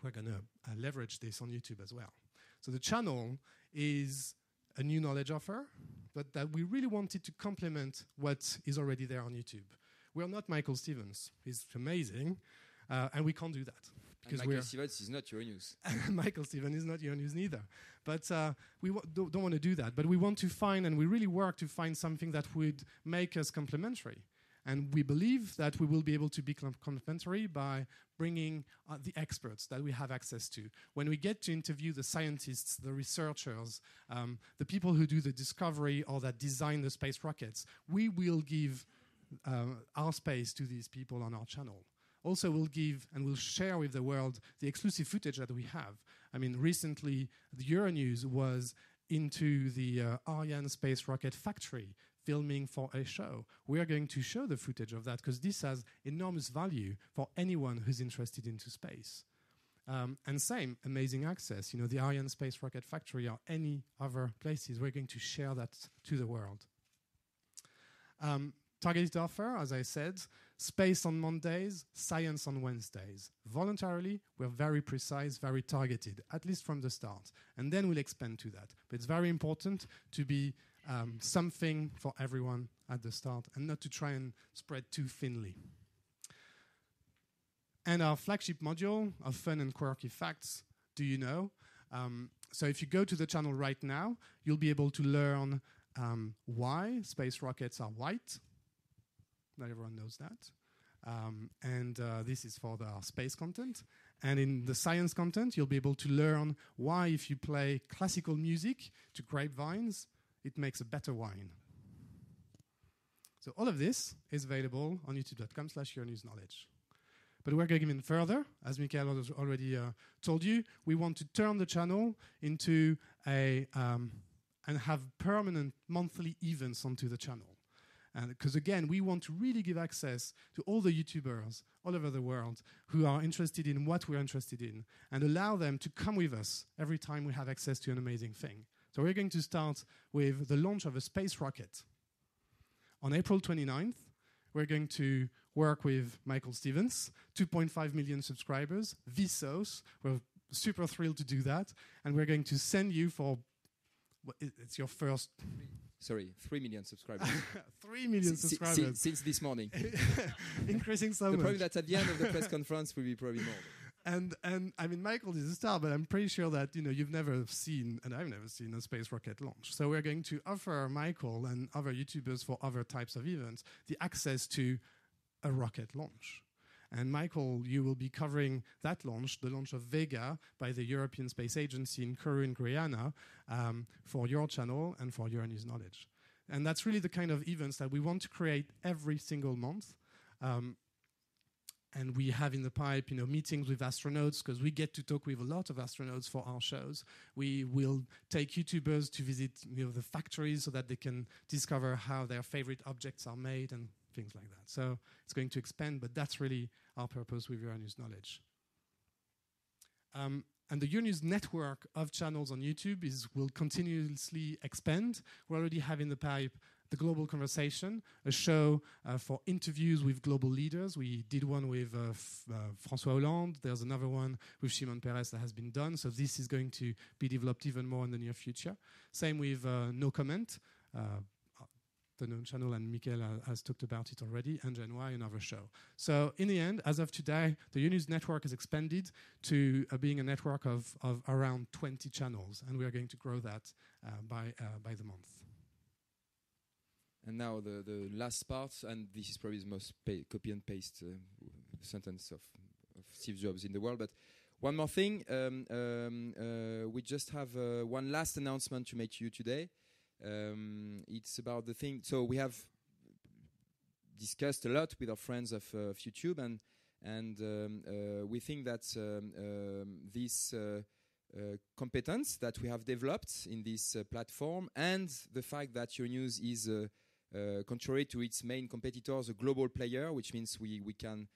we're going to leverage this on YouTube as well. So the channel is a new knowledge offer, but that we really wanted to complement what is already there on YouTube. We're not Michael Stevens. He's amazing, and we can't do that. And Michael Stevens is not Euronews. Michael Stevens is not Euronews neither. But we don't want to do that. But we want to find, and we really work to find something that would make us complementary. And we believe that we will be able to be complementary by bringing the experts that we have access to. When we get to interview the scientists, the researchers, the people who do the discovery or that design the space rockets, we will give our space to these people on our channel. Also, we'll give and we'll share with the world the exclusive footage that we have. I mean, recently, the Euronews was into the Ariane space rocket factory, filming for a show. We are going to show the footage of that because this has enormous value for anyone who's interested into space. And same, amazing access. The Ariane space rocket factory or any other places, we're going to share that to the world. Targeted offer, as I said, space on Mondays, science on Wednesdays. Voluntarily, we're very precise, very targeted, at least from the start. And then we'll expand to that. But it's very important to be something for everyone at the start and not to try and spread too thinly. And our flagship module of fun and quirky facts, Do You Know? So if you go to the channel right now, you'll be able to learn why space rockets are white. Not everyone knows that. And this is for our space content. And in the science content, you'll be able to learn why if you play classical music to grapevines, it makes a better wine. So all of this is available on youtube.com/yournewsknowledge. But we're going even further. As Michael has already told you, we want to turn the channel into and have permanent monthly events onto the channel. And because again, we want to really give access to all the YouTubers all over the world who are interested in what we're interested in and allow them to come with us every time we have access to an amazing thing. So we're going to start with the launch of a space rocket. On April 29th, we're going to work with Michael Stevens, 2.5 million subscribers, Vsauce. We're super thrilled to do that. And we're going to send you for, it's your first... 3 million subscribers. 3 million subscribers. Since this morning. Increasing so much. The problem that at the end of the press conference will be probably more. And I mean, Michael is a star, but I'm pretty sure that you've never seen, and I've never seen, a space rocket launch. So we're going to offer Michael and other YouTubers for other types of events the access to a rocket launch. And Michael, you will be covering that launch, the launch of Vega by the European Space Agency in Kourou in Guyana, for your channel and for your news knowledge. And that's really the kind of events that we want to create every single month. And we have in the pipe, meetings with astronauts, because we get to talk with a lot of astronauts for our shows. We will take YouTubers to visit the factories so that they can discover how their favorite objects are made and things like that. So it's going to expand, but that's really our purpose with Euronews Knowledge. And the Euronews network of channels on YouTube will continuously expand. We already have in the pipe The Global Conversation, a show for interviews with global leaders. We did one with François Hollande. There's another one with Shimon Peres that has been done. So this is going to be developed even more in the near future. Same with No Comment, the known channel, and Michael has talked about it already, and Gen Y, another show. So in the end, as of today, the Euronews network has expanded to being a network of around 20 channels, and we are going to grow that by the month. And now the last part, and this is probably the most copy and paste sentence of Steve Jobs in the world, but one more thing, we just have one last announcement to make to you today. It's about the thing, so we have discussed a lot with our friends of YouTube, and we think that this competence that we have developed in this platform, and the fact that Euronews is contrary to its main competitors, a global player, which means we can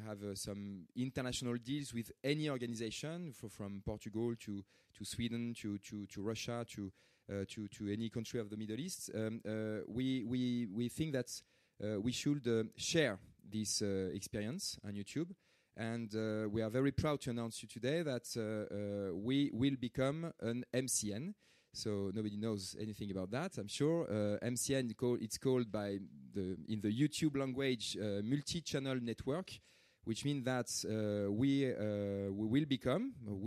have some international deals with any organization, from Portugal to Sweden to Russia to any country of the Middle East. We think that we should share this experience on YouTube, and we are very proud to announce to you today that we will become an MCN. So nobody knows anything about that, I'm sure. MCN, it's called in the YouTube language multi-channel network, which means that we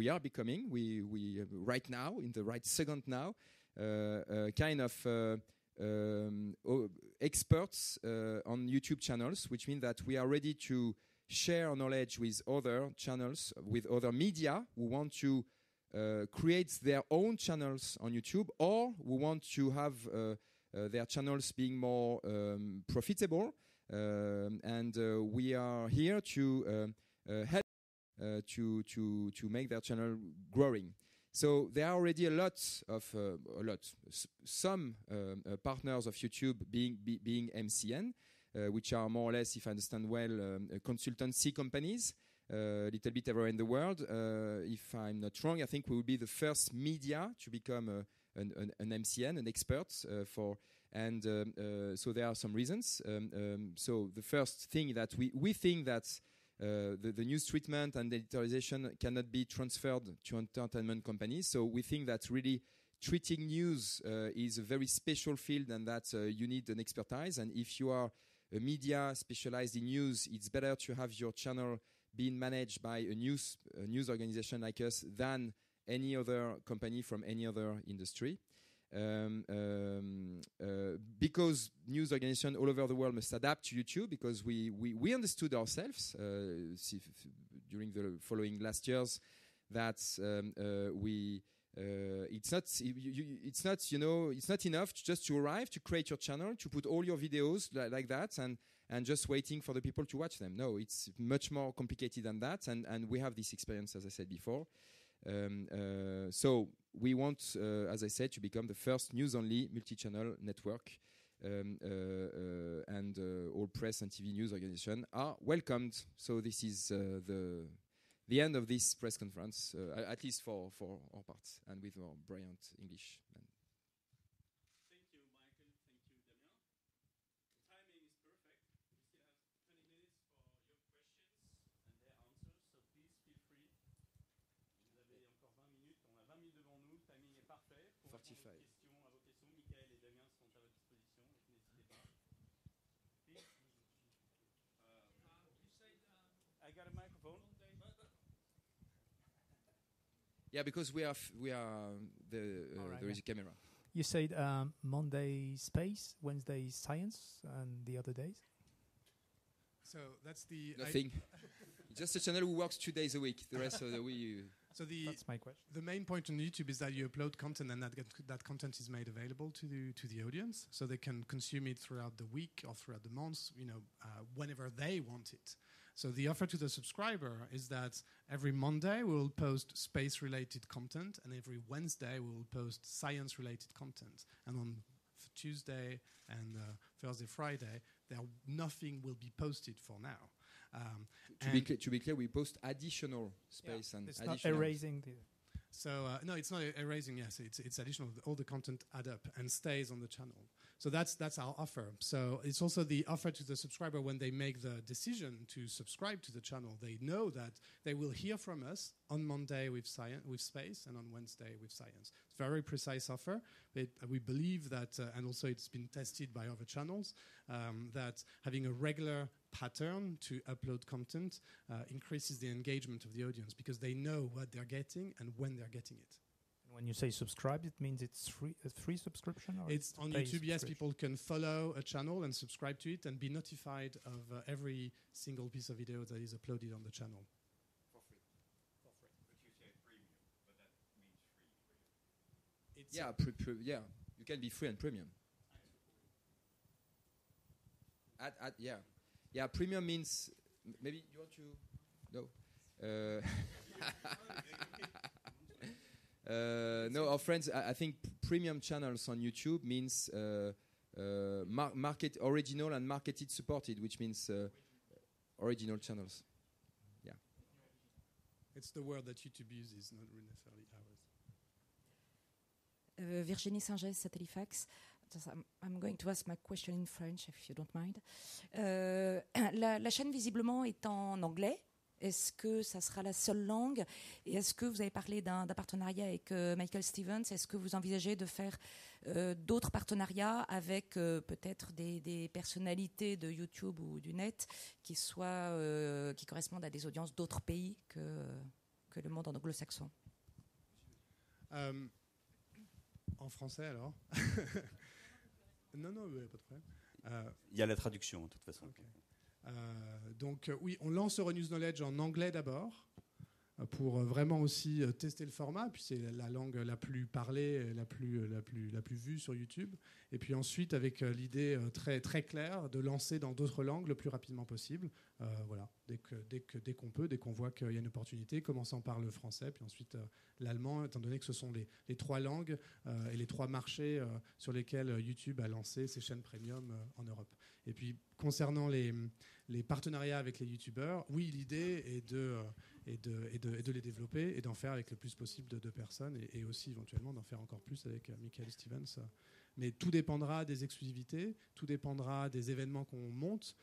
are becoming right now, in the right second now, kind of experts on YouTube channels, which means that we are ready to share knowledge with other channels, with other media who want to create their own channels on YouTube, or who want to have their channels being more profitable. And we are here to help to make their channel growing. So there are already some partners of YouTube being MCN, which are more or less, if I understand well, consultancy companies, a little bit everywhere in the world. If I'm not wrong, I think we will be the first media to become an MCN, an expert for. And so there are some reasons. So the first thing that we think that the news treatment and editorialization cannot be transferred to entertainment companies. So we think that really treating news is a very special field, and that you need an expertise. And if you are a media specialized in news, it's better to have your channel being managed by a news organization like us than any other company from any other industry. Because news organizations all over the world must adapt to YouTube, because we understood ourselves during the following last years that we It's not enough just to arrive, to create your channel, to put all your videos like that, and just waiting for the people to watch them. No, it's much more complicated than that, and we have this experience, as I said before. So we want, as I said, to become the first news-only multi-channel network, and all press and TV news organizations are welcomed. So this is the end of this press conference, at least for our part, and with our brilliant English. Thank you, Michael. Thank you, Damien. The timing is perfect. We still have 20 minutes for your questions and their answers, so please feel free. Vous avez encore 20 minutes. On a 20 minutes devant nous. Le timing est parfait pour répondre à vos questions. Michael et Damien sont à votre disposition. Donc n'hésitez pas. Please. You said, I got a microphone. Yeah, because there is a camera. You said Monday space, Wednesday science, and the other days? So that's the... Nothing. Just a channel who works 2 days a week. The rest of the week... So that's my question. The main point on YouTube is that you upload content, and that content is made available to the audience, so they can consume it throughout the week or throughout the month, whenever they want it. So the offer to the subscriber is that every Monday we will post space-related content, and every Wednesday we will post science-related content. And on Tuesday and Thursday, Friday, nothing will be posted for now. To be clear, we post additional space and it's additional. Not erasing the. So no, it's not erasing. Yes, it's additional. All the content add up and stays on the channel. So that's our offer. So it's also the offer to the subscriber when they make the decision to subscribe to the channel. They know that they will hear from us on Monday with space and on Wednesday with science. It's a very precise offer. We believe that, and also it's been tested by other channels, that having a regular pattern to upload content increases the engagement of the audience because they know what they're getting and when they're getting it. When you say subscribe, it means it's a free subscription? Or it's on YouTube, yes. People can follow a channel and subscribe to it and be notified of every single piece of video that is uploaded on the channel. For free. For free. But you say premium, but that means free. Yeah, you can be free and premium. Yeah, premium means... Maybe you want to... No. No, our friends, I think premium channels on YouTube means market original and marketed supported, which means original channels. Yeah. It's the word that YouTube uses, not necessarily ours. Virginie Saint-Gès, Satellifax. I'm going to ask my question in French, if you don't mind. La chaîne, visiblement, est en anglais. Est-ce que ça sera la seule langue? Et est-ce que vous avez parlé d'un partenariat avec Michael Stevens? Est-ce que vous envisagez de faire d'autres partenariats avec peut-être des personnalités de YouTube ou du net qui correspondent à des audiences d'autres pays que le monde anglo-saxon? En français, alors? Non, pas de problème. Il y a la traduction, de toute façon. Okay. Donc oui, on lance Euronews Knowledge en anglais d'abord pour vraiment aussi tester le format, puis c'est la langue la plus parlée, la plus vue sur YouTube. Et puis ensuite avec l'idée très très claire de lancer dans d'autres langues le plus rapidement possible. Voilà, dès qu'on peut, dès qu'on voit qu'il y a une opportunité, commençant par le français, puis ensuite l'allemand, étant donné que ce sont les trois langues et les trois marchés sur lesquels YouTube a lancé ses chaînes premium en Europe. Et puis concernant les partenariats avec les YouTubeurs, oui, l'idée est de les développer et d'en faire avec le plus possible de personnes et aussi éventuellement d'en faire encore plus avec Michael Stevens. Mais tout dépendra des exclusivités, tout dépendra des événements qu'on monte,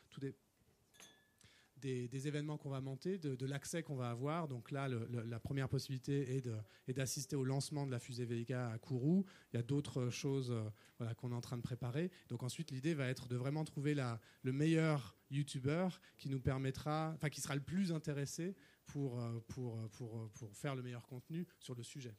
des événements qu'on va monter, de l'accès qu'on va avoir. Donc là, la première possibilité est d'assister au lancement de la fusée Vega à Kourou. Il y a d'autres choses qu'on est en train de préparer. Donc ensuite, l'idée va être de vraiment trouver le meilleur YouTuber qui nous permettra, qui sera le plus intéressé pour faire le meilleur contenu sur le sujet.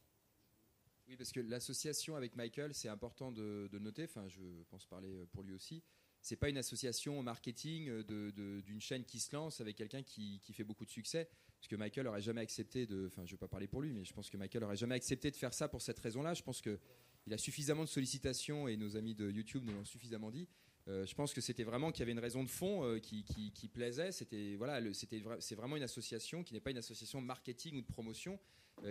Oui, parce que l'association avec Michael, c'est important de noter, je pense parler pour lui aussi, c'est pas une association au marketing d'une chaîne qui se lance avec quelqu'un qui fait beaucoup de succès. Parce que Michael aurait jamais accepté enfin, je vais pas parler pour lui, mais je pense que Michael aurait jamais accepté de faire ça pour cette raison-là. Je pense que il a suffisamment de sollicitations et nos amis de YouTube nous l'ont suffisamment dit. Je pense que c'était vraiment qu'il y avait une raison de fond qui plaisait. C'est vraiment une association qui n'est pas une association marketing ou de promotion,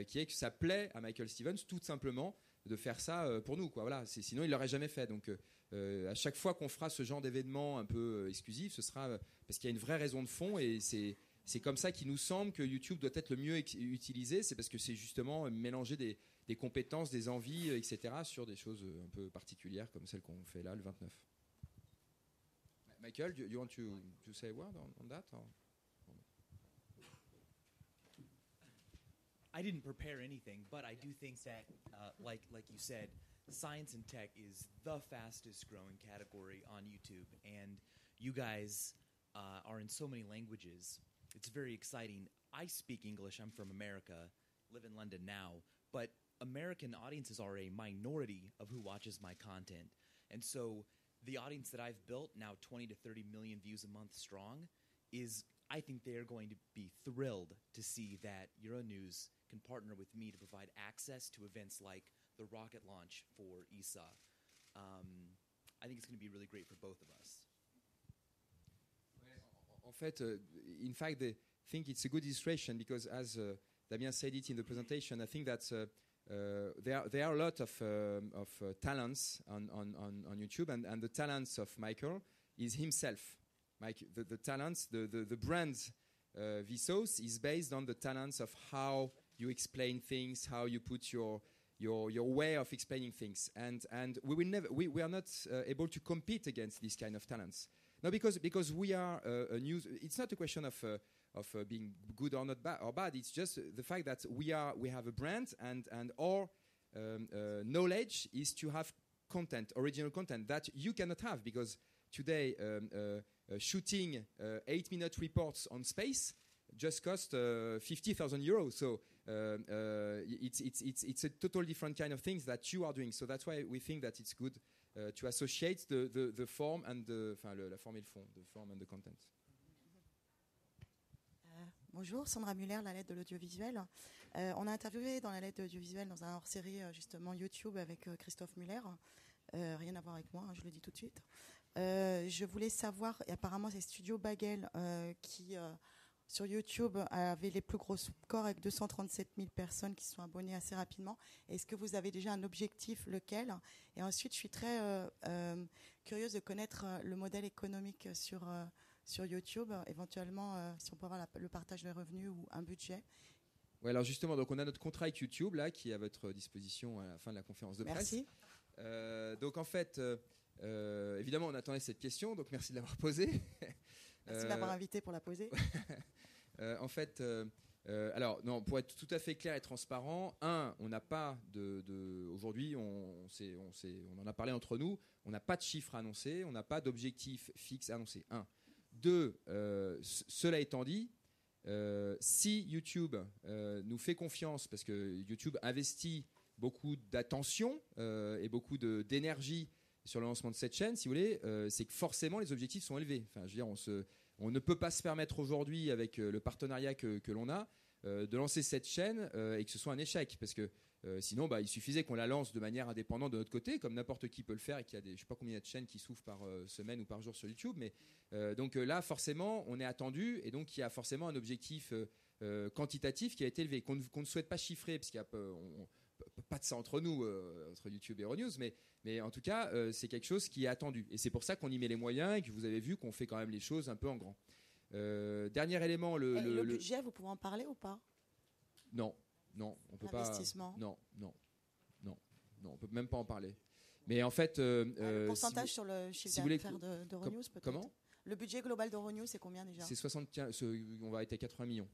qui est que ça plaît à Michael Stevens tout simplement de faire ça pour nous, quoi. Voilà, sinon il l'aurait jamais fait. Donc à chaque fois qu'on fera ce genre d'événement un peu exclusif, ce sera parce qu'il y a une vraie raison de fond et c'est comme ça qu'il nous semble que YouTube doit être le mieux utilisé. C'est parce que c'est justement mélanger des compétences, des envies, etc. sur des choses un peu particulières comme celles qu'on fait là le 29. Michael, you want to say a word on that? Or? I didn't prepare anything, but I do think that, like you said, science and tech is the fastest growing category on YouTube, and you guys are in so many languages. It's very exciting. I speak English. I'm from America, live in London now, but American audiences are a minority of who watches my content, and so the audience that I've built, now 20 to 30 million views a month strong, I think they're going to be thrilled to see that Euronews can partner with me to provide access to events like the rocket launch for ESA. I think it's going to be really great for both of us. En fait, in fact, I think it's a good illustration because as Damien said it in the presentation, I think that there are a lot of talents on YouTube, and the talents of Michael is himself. The talents, the brand Vsauce is based on the talents of how you explain things, how you put your way of explaining things, and we are not able to compete against these kind of talents. No, because we are a news. It's not a question of being good or not bad. It's just the fact that we have a brand, and our knowledge is to have content, original content that you cannot have, because today shooting 8-minute reports on space just cost 50,000 euros. So it's a totally different kind of things that you are doing. So that's why we think that it's good to associate the form and la forme et le fond, the form and the content. Bonjour, Sandra Muller, la lettre de l'audiovisuel. On a interviewé dans la lettre de l'audiovisuel dans un hors-série justement YouTube avec Christophe Muller. Rien à voir avec moi, hein, je le dis tout de suite. Je voulais savoir, et apparemment c'est Studio Bagel qui sur YouTube avait les plus gros scores avec 237 000 personnes qui sont abonnées assez rapidement. Est-ce que vous avez déjà un objectif, lequel? Et ensuite, je suis très curieuse de connaître le modèle économique sur YouTube, éventuellement si on peut avoir le partage des revenus ou un budget. Ouais, alors justement, donc on a notre contrat avec YouTube là qui est à votre disposition à la fin de la conférence de presse. Merci. Donc en fait, évidemment, on attendait cette question, donc merci de l'avoir posée. Merci de m'avoir invité pour la poser. En fait, alors non, pour être tout à fait clair et transparent, on n'a pas aujourd'hui, on en a parlé entre nous, on n'a pas de chiffres annoncés, on n'a pas d'objectif fixe annoncé. 2, cela étant dit, si YouTube nous fait confiance, parce que YouTube investit beaucoup d'attention et beaucoup d'énergie sur le lancement de cette chaîne, si vous voulez, c'est que forcément les objectifs sont élevés. Enfin, je veux dire, on ne peut pas se permettre aujourd'hui, avec le partenariat que l'on a, de lancer cette chaîne et que ce soit un échec, parce que sinon, il suffisait qu'on la lance de manière indépendante de notre côté, comme n'importe qui peut le faire, et qu'il y a je ne sais pas combien de chaînes qui s'ouvrent par semaine ou par jour sur YouTube, mais donc là, forcément, on est attendu, et donc il y a forcément un objectif quantitatif qui a été élevé, qu'on ne souhaite pas chiffrer, parce qu'il n'y a pas de ça entre nous, entre YouTube et Euronews, mais en tout cas, c'est quelque chose qui est attendu. Et c'est pour ça qu'on y met les moyens et que vous avez vu qu'on fait quand même les choses un peu en grand. Dernier élément, le budget, vous pouvez en parler ou pas? Non, on peut pas. Investissement. Non, on peut même pas en parler. Mais en fait, le pourcentage sur le chiffre d'affaires d'Euronews, peut-être. Comment? Le budget global d'Euronews, c'est combien déjà? C'est 75. On va être à 80 millions.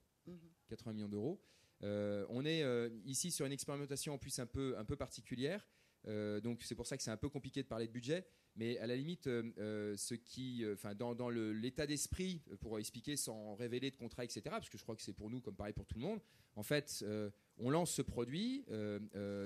80 millions d'euros. On est ici sur une expérimentation en plus un peu particulière, donc c'est pour ça que c'est un peu compliqué de parler de budget, mais à la limite, dans l'état d'esprit, pour expliquer sans révéler de contrat, etc., parce que je crois que c'est pour nous comme pareil pour tout le monde, en fait, on lance ce produit,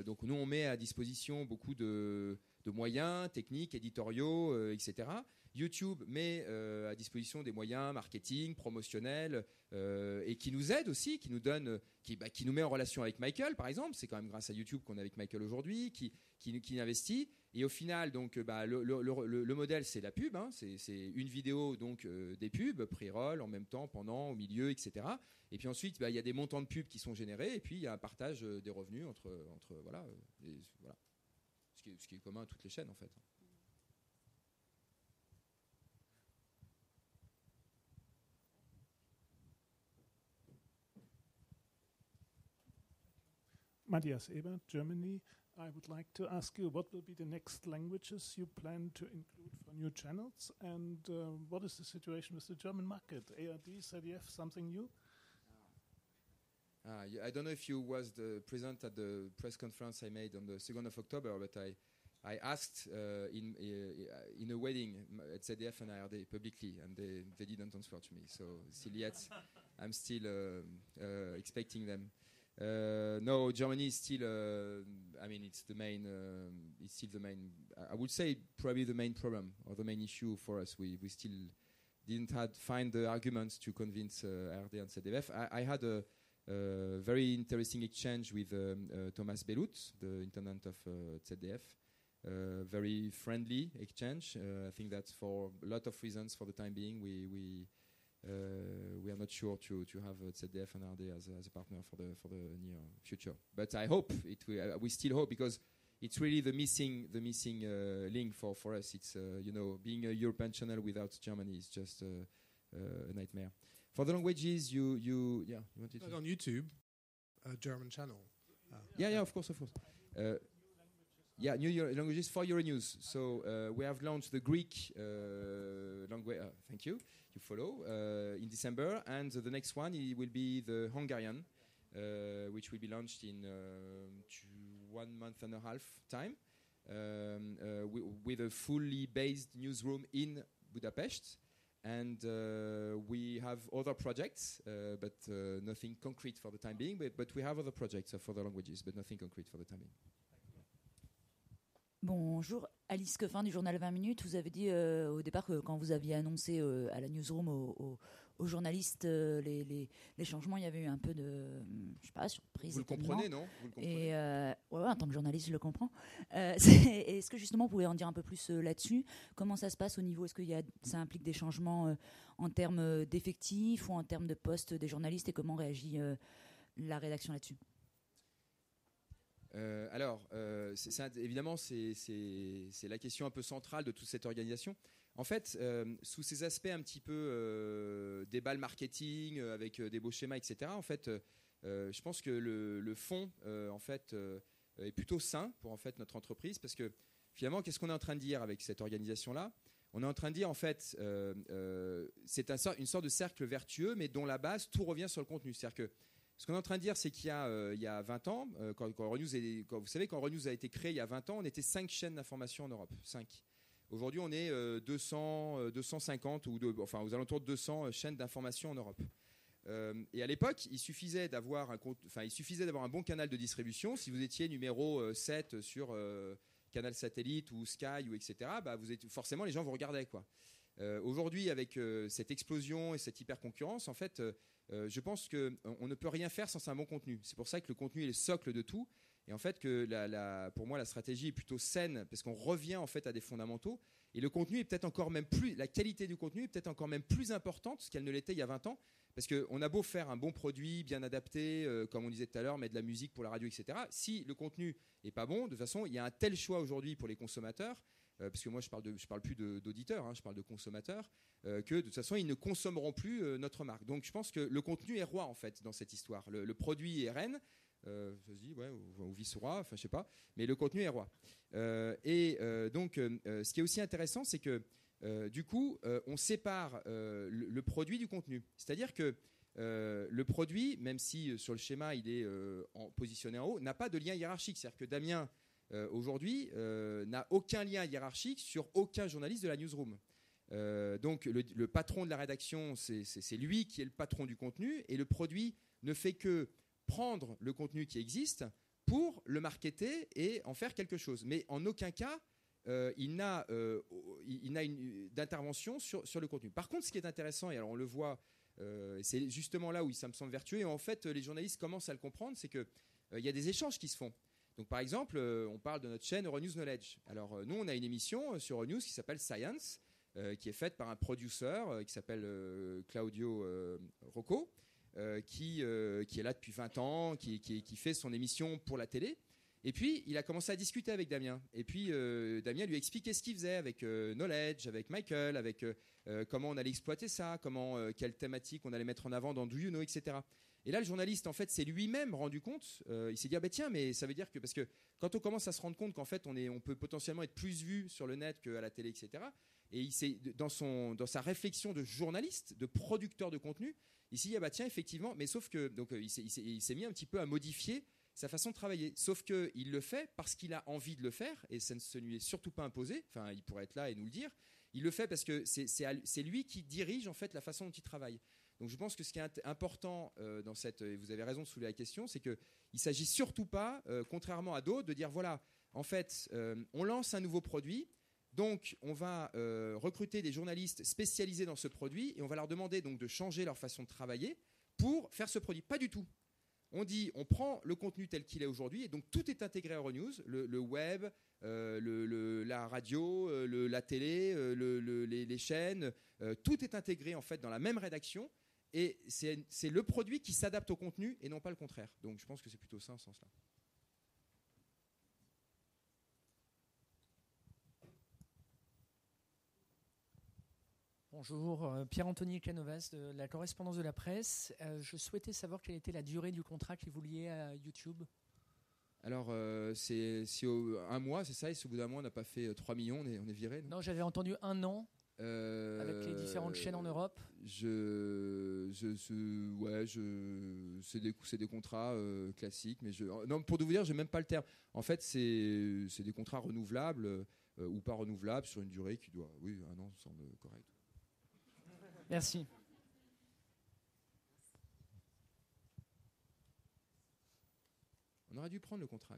donc nous on met à disposition beaucoup de moyens techniques, éditoriaux, etc. YouTube met à disposition des moyens marketing, promotionnels, et qui nous aide aussi, qui nous donne, qui nous met en relation avec Michael, par exemple. C'est quand même grâce à YouTube qu'on est avec Michael aujourd'hui, qui investit. Et au final, donc, le modèle, c'est la pub. Hein. C'est une vidéo, donc des pubs, pré-roll, en même temps, pendant, au milieu, etc. Et puis ensuite, il y a des montants de pubs qui sont générés, et puis il y a un partage des revenus entre voilà, voilà. Ce qui est commun à toutes les chaînes, en fait. Matthias Ebert, Germany. I would like to ask you what will be the next languages you plan to include for new channels, and what is the situation with the German market? ARD, ZDF, something new? I don't know if you was present at the press conference I made on the 2nd of October, but I asked in a wedding at ZDF and ARD publicly, and they didn't answer to me. So still yet, I'm still expecting them. No, Germany is still. I mean, it's the main. It's still the main. I would say probably the main problem or the main issue for us. We still didn't find the arguments to convince ARD and ZDF. I had a very interesting exchange with Thomas Bellut, the intendant of ZDF. Very friendly exchange. I think that for a lot of reasons, for the time being, we are not sure to have ZDF and RD as a partner for the near future. But I hope it will. We still hope, because it's really the missing link for us. It's being a European channel without Germany is just a nightmare. For the languages, you wanted to on YouTube, a German channel. Yeah, of course. New languages for Euronews. So we have launched the Greek language. Thank you. You follow in December, and the next one will be the Hungarian, which will be launched in 1 month and a half time, with a fully based newsroom in Budapest. And we have other projects, but nothing concrete for the time being. But we have other projects for the languages, but nothing concrete for the time being. Bonjour, Alice Coffin du journal 20 minutes. Vous avez dit au départ que quand vous aviez annoncé à la newsroom aux journalistes les changements, il y avait eu un peu de, je sais pas, surprise. Vous le comprenez, non? Vous le comprenez. Et ouais, en tant que journaliste, je le comprends. Est-ce que justement, vous pouvez en dire un peu plus là-dessus? Comment ça se passe au niveau? Est-ce que ça implique des changements en termes d'effectifs ou en termes de postes des journalistes, et comment réagit la rédaction là-dessus? Évidemment, c'est la question un peu centrale de toute cette organisation. En fait, sous ces aspects un petit peu débat marketing, avec des beaux schémas, etc., en fait, je pense que le fond, en fait, est plutôt sain pour en fait, notre entreprise, parce que finalement, qu'est-ce qu'on est en train de dire avec cette organisation-là? On est en train de dire, en fait, c'est une sorte de cercle vertueux, mais dont la base, tout revient sur le contenu. C'est-à-dire que ce qu'on est en train de dire, c'est qu'il y a 20 ans, quand vous savez, quand Euronews a été créé il y a 20 ans, on était 5 chaînes d'information en Europe. 5. Aujourd'hui, on est 250 enfin aux alentours de 200 chaînes d'information en Europe. Et à l'époque, il suffisait d'avoir un bon canal de distribution. Si vous étiez numéro 7 sur Canal Satellite ou Sky ou etc., forcément les gens vous regardaient, quoi. Aujourd'hui, avec cette explosion et cette hyper concurrence, en fait, je pense qu'on ne peut rien faire sans un bon contenu. C'est pour ça que le contenu est le socle de tout. Et en fait, pour moi, la stratégie est plutôt saine, parce qu'on revient en fait à des fondamentaux. Et le contenu est peut-être encore même plus, la qualité du contenu est peut-être encore même plus importante qu'elle ne l'était il y a 20 ans. Parce qu'on a beau faire un bon produit, bien adapté, comme on disait tout à l'heure, mettre de la musique pour la radio, etc. Si le contenu n'est pas bon, de toute façon, il y a un tel choix aujourd'hui pour les consommateurs, parce que moi je parle plus d'auditeurs, je parle de consommateurs, que de toute façon ils ne consommeront plus notre marque. Donc je pense que le contenu est roi en fait dans cette histoire. Le produit est reine, je dis ouais, ou vice-roi, enfin je sais pas, mais le contenu est roi. Donc ce qui est aussi intéressant, c'est que du coup on sépare le produit du contenu. C'est-à-dire que le produit, même si sur le schéma il est positionné en haut, n'a pas de lien hiérarchique. C'est-à-dire que Damien aujourd'hui n'a aucun lien hiérarchique sur aucun journaliste de la newsroom. Donc le patron de la rédaction, c'est lui qui est le patron du contenu, et le produit ne fait que prendre le contenu qui existe pour le marketer et en faire quelque chose. Mais en aucun cas, il n'a d'intervention sur le contenu. Par contre, ce qui est intéressant, et alors on le voit, c'est justement là où ça me semble vertueux, et en fait, les journalistes commencent à le comprendre, c'est qu'il y a des échanges qui se font. Donc, par exemple, on parle de notre chaîne Euronews Knowledge. Alors, nous, on a une émission sur Euronews qui s'appelle Science, qui est faite par un producer qui s'appelle Claudio Rocco, qui est là depuis 20 ans, qui fait son émission pour la télé. Et puis, il a commencé à discuter avec Damien. Et puis, Damien lui a expliqué ce qu'il faisait avec Knowledge, avec Michael, avec comment on allait exploiter ça, quelle thématique on allait mettre en avant dans Do You Know, etc. Et là, le journaliste, en fait, s'est lui-même rendu compte. Il s'est dit, ah ben tiens, mais ça veut dire que... Parce que quand on commence à se rendre compte qu'en fait, on peut potentiellement être plus vu sur le net qu'à la télé, etc. Et il s'est, dans sa réflexion de journaliste, de producteur de contenu, il s'est dit, ah bah tiens, effectivement, mais sauf que... Donc, il s'est mis un petit peu à modifier sa façon de travailler. Sauf qu'il le fait parce qu'il a envie de le faire, et ça ne se lui est surtout pas imposé. Enfin, il pourrait être là et nous le dire. Il le fait parce que c'est lui qui dirige, en fait, la façon dont il travaille. Donc je pense que ce qui est important dans cette, et vous avez raison de soulever la question, c'est qu'il ne s'agit surtout pas, contrairement à d'autres, de dire voilà, en fait, on lance un nouveau produit, donc on va recruter des journalistes spécialisés dans ce produit et on va leur demander donc de changer leur façon de travailler pour faire ce produit. Pas du tout. On dit, on prend le contenu tel qu'il est aujourd'hui et donc tout est intégré à Euronews, le web, la radio, la télé, les chaînes, tout est intégré en fait dans la même rédaction. Et c'est le produit qui s'adapte au contenu et non pas le contraire. Donc je pense que c'est plutôt ça, en ce sens-là. Bonjour, Pierre-Anthony Canovas de la correspondance de la presse. Je souhaitais savoir quelle était la durée du contrat que vous liez à YouTube. Alors, c'est un mois, c'est ça, et si au bout d'un mois on n'a pas fait 3 millions, on est viré. Non, j'avais entendu 1 an. Avec les différentes chaînes en Europe. C'est des contrats classiques, mais non, pour vous dire, j'ai même pas le terme. En fait, c'est des contrats renouvelables ou pas renouvelables sur une durée qui doit, oui, 1 an semble correct. Merci. On aurait dû prendre le contrat.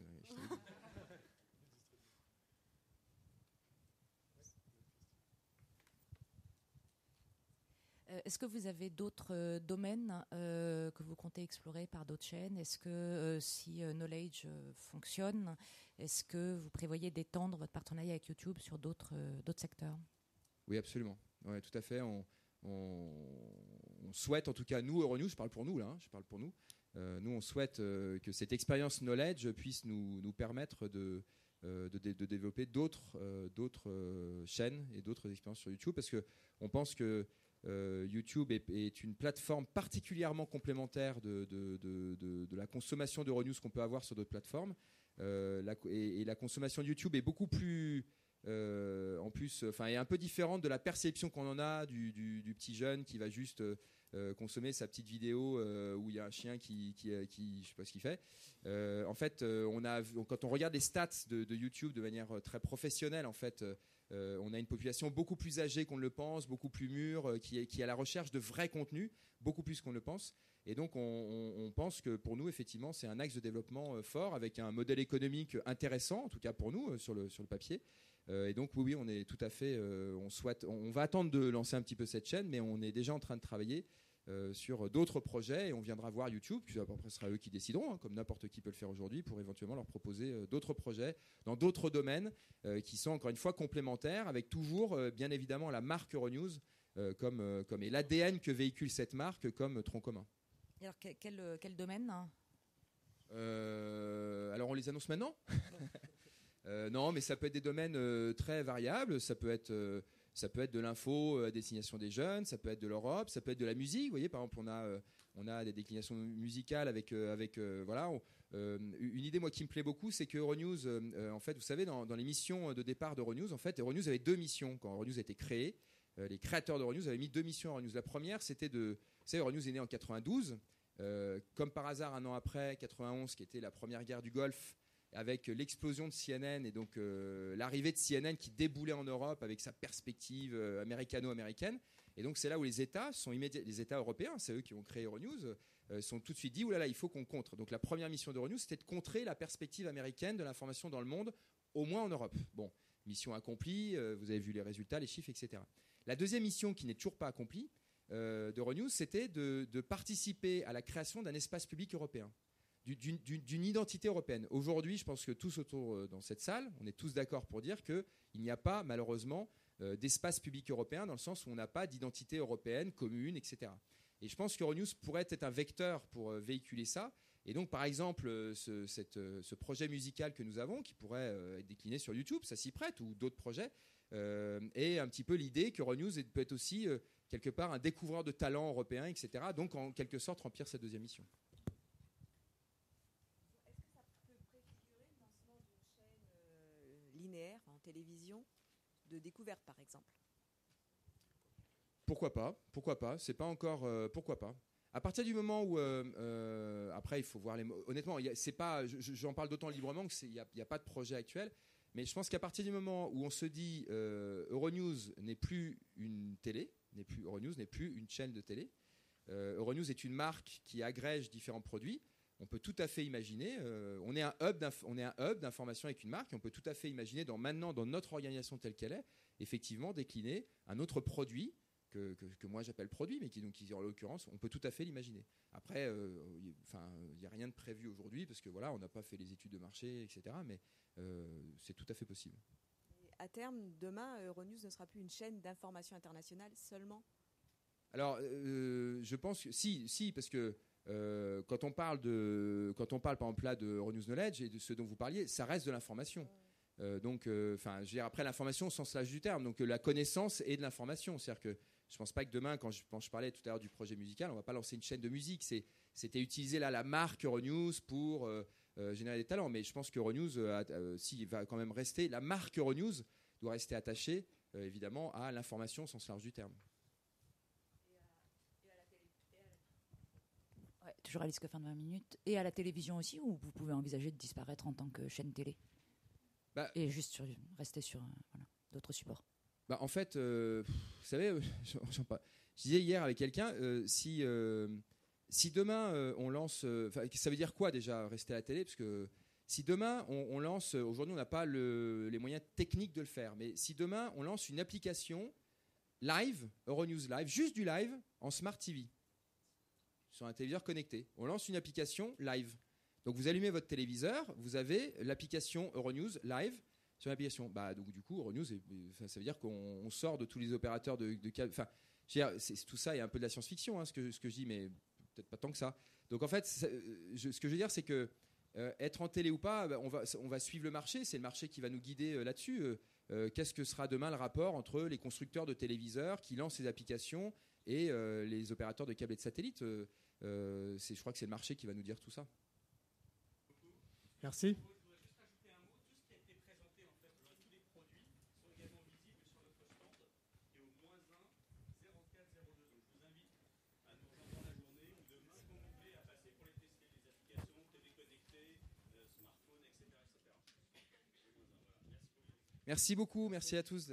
Est-ce que vous avez d'autres domaines que vous comptez explorer par d'autres chaînes? Est-ce que si Knowledge fonctionne, est-ce que vous prévoyez d'étendre votre partenariat avec YouTube sur d'autres secteurs? Oui, absolument. Ouais, tout à fait. On souhaite, en tout cas, nous, Euronews, je parle pour nous, là, je parle pour nous. Nous, on souhaite que cette expérience Knowledge puisse nous permettre de développer d'autres chaînes et d'autres expériences sur YouTube, parce qu'on pense que YouTube est une plateforme particulièrement complémentaire de la consommation d'Euronews qu'on peut avoir sur d'autres plateformes. Et la consommation de YouTube est beaucoup plus, en plus, est un peu différente de la perception qu'on en a du petit jeune qui va juste consommer sa petite vidéo où il y a un chien qui je sais pas ce qu'il fait. En fait, quand on regarde les stats de YouTube de manière très professionnelle, en fait, on a une population beaucoup plus âgée qu'on ne le pense, beaucoup plus mûre, qui est à la recherche de vrais contenus, beaucoup plus qu'on ne le pense. Et donc, on pense que pour nous, effectivement, c'est un axe de développement fort, avec un modèle économique intéressant, en tout cas pour nous, sur le papier. Et donc, oui, on est tout à fait. On va attendre de lancer un petit peu cette chaîne, mais on est déjà en train de travailler sur d'autres projets, et on viendra voir YouTube, puis après ce sera eux qui décideront, comme n'importe qui peut le faire aujourd'hui, pour éventuellement leur proposer d'autres projets dans d'autres domaines qui sont encore une fois complémentaires, avec toujours bien évidemment la marque Euronews comme et l'ADN que véhicule cette marque comme tronc commun. Et alors quel domaine? Alors on les annonce maintenant. Non, mais ça peut être des domaines très variables, ça peut être de l'info à destination des jeunes, ça peut être de l'Europe, ça peut être de la musique. Vous voyez, par exemple, on a des déclinations musicales avec voilà. Une idée, moi, qui me plaît beaucoup, c'est que Euronews, en fait, vous savez, dans les missions de départ d'Euronews, en fait, Euronews avait 2 missions. Quand Euronews a été créé, les créateurs d'Euronews avaient mis 2 missions à Euronews. La première, c'était vous savez, Euronews est né en 92. Comme par hasard, un an après, 91, qui était la première guerre du Golfe, avec l'explosion de CNN et donc l'arrivée de CNN qui déboulait en Europe avec sa perspective américano-américaine. Et donc c'est là où les États les États européens, c'est eux qui ont créé Euronews, sont tout de suite dit oulala, il faut qu'on contre. Donc la première mission d'Euronews, c'était de contrer la perspective américaine de l'information dans le monde, au moins en Europe. Bon, mission accomplie, vous avez vu les résultats, les chiffres, etc. La deuxième mission qui n'est toujours pas accomplie d'Euronews, c'était de participer à la création d'un espace public européen, d'une identité européenne. Aujourd'hui, je pense que tous autour dans cette salle, on est tous d'accord pour dire qu'il n'y a pas malheureusement d'espace public européen, dans le sens où on n'a pas d'identité européenne commune, etc. Et je pense qu'Euronews pourrait être un vecteur pour véhiculer ça. Et donc, par exemple, ce projet musical que nous avons, qui pourrait être décliné sur YouTube, ça s'y prête, ou d'autres projets, et un petit peu l'idée qu'Euronews peut être aussi, quelque part, un découvreur de talents européens, etc. Donc, en quelque sorte, remplir cette deuxième mission. Est-ce que ça peut préfigurer le lancement d'une chaîne linéaire en télévision de découverte, par exemple? Pourquoi pas. C'est pas encore. Pourquoi pas. À partir du moment où, après, il faut voir les. Honnêtement, c'est pas. J'en parle d'autant librement qu'il n'y a pas de projet actuel. Mais je pense qu'à partir du moment où on se dit Euronews n'est plus une télé, Euronews n'est plus une chaîne de télé. Euronews est une marque qui agrège différents produits. On peut tout à fait imaginer. On est un hub d'information avec une marque. Et on peut tout à fait imaginer maintenant dans notre organisation telle qu'elle est, effectivement décliner un autre produit. Que moi j'appelle produit, mais qui en l'occurrence, on peut tout à fait l'imaginer. Après, il n'y a rien de prévu aujourd'hui, parce que voilà, on n'a pas fait les études de marché, etc. Mais c'est tout à fait possible. Et à terme, demain, Euronews ne sera plus une chaîne d'information internationale seulement? Alors, je pense que si, parce que quand on parle par exemple là de Euronews Knowledge et de ce dont vous parliez, ça reste de l'information. Donc, je veux dire, après l'information au sens large du terme, donc la connaissance et de l'information. C'est-à-dire que je ne pense pas que demain, quand je parlais tout à l'heure du projet musical, on ne va pas lancer une chaîne de musique. C'était utiliser là la marque Euronews pour générer des talents. Mais je pense qu'Euronews, s'il va quand même rester, la marque Euronews doit rester attachée évidemment à l'information au sens large du terme. Ouais, toujours à jusqu'à fin de 20 minutes. Et à la télévision aussi, où vous pouvez envisager de disparaître en tant que chaîne télé? Et juste rester sur d'autres supports. En fait, vous savez, je disais hier avec quelqu'un, si demain on lance, ça veut dire quoi déjà rester à la télé? Parce que si demain on lance, aujourd'hui on n'a pas les moyens techniques de le faire, mais si demain on lance une application live, Euronews Live, juste du live en Smart TV, sur un téléviseur connecté, on lance une application live. Donc vous allumez votre téléviseur, vous avez l'application Euronews Live sur l'application. Donc du coup, Euronews, ça veut dire qu'on sort de tous les opérateurs de câble. Enfin, tout ça est un peu de la science-fiction, hein, ce que je dis, mais peut-être pas tant que ça. Donc en fait, ce que je veux dire, c'est que être en télé ou pas, on va suivre le marché. C'est le marché qui va nous guider là-dessus. Qu'est-ce que sera demain le rapport entre les constructeurs de téléviseurs qui lancent ces applications et les opérateurs de câbles et de satellites? Je crois que c'est le marché qui va nous dire tout ça. Merci. Merci beaucoup, merci à tous.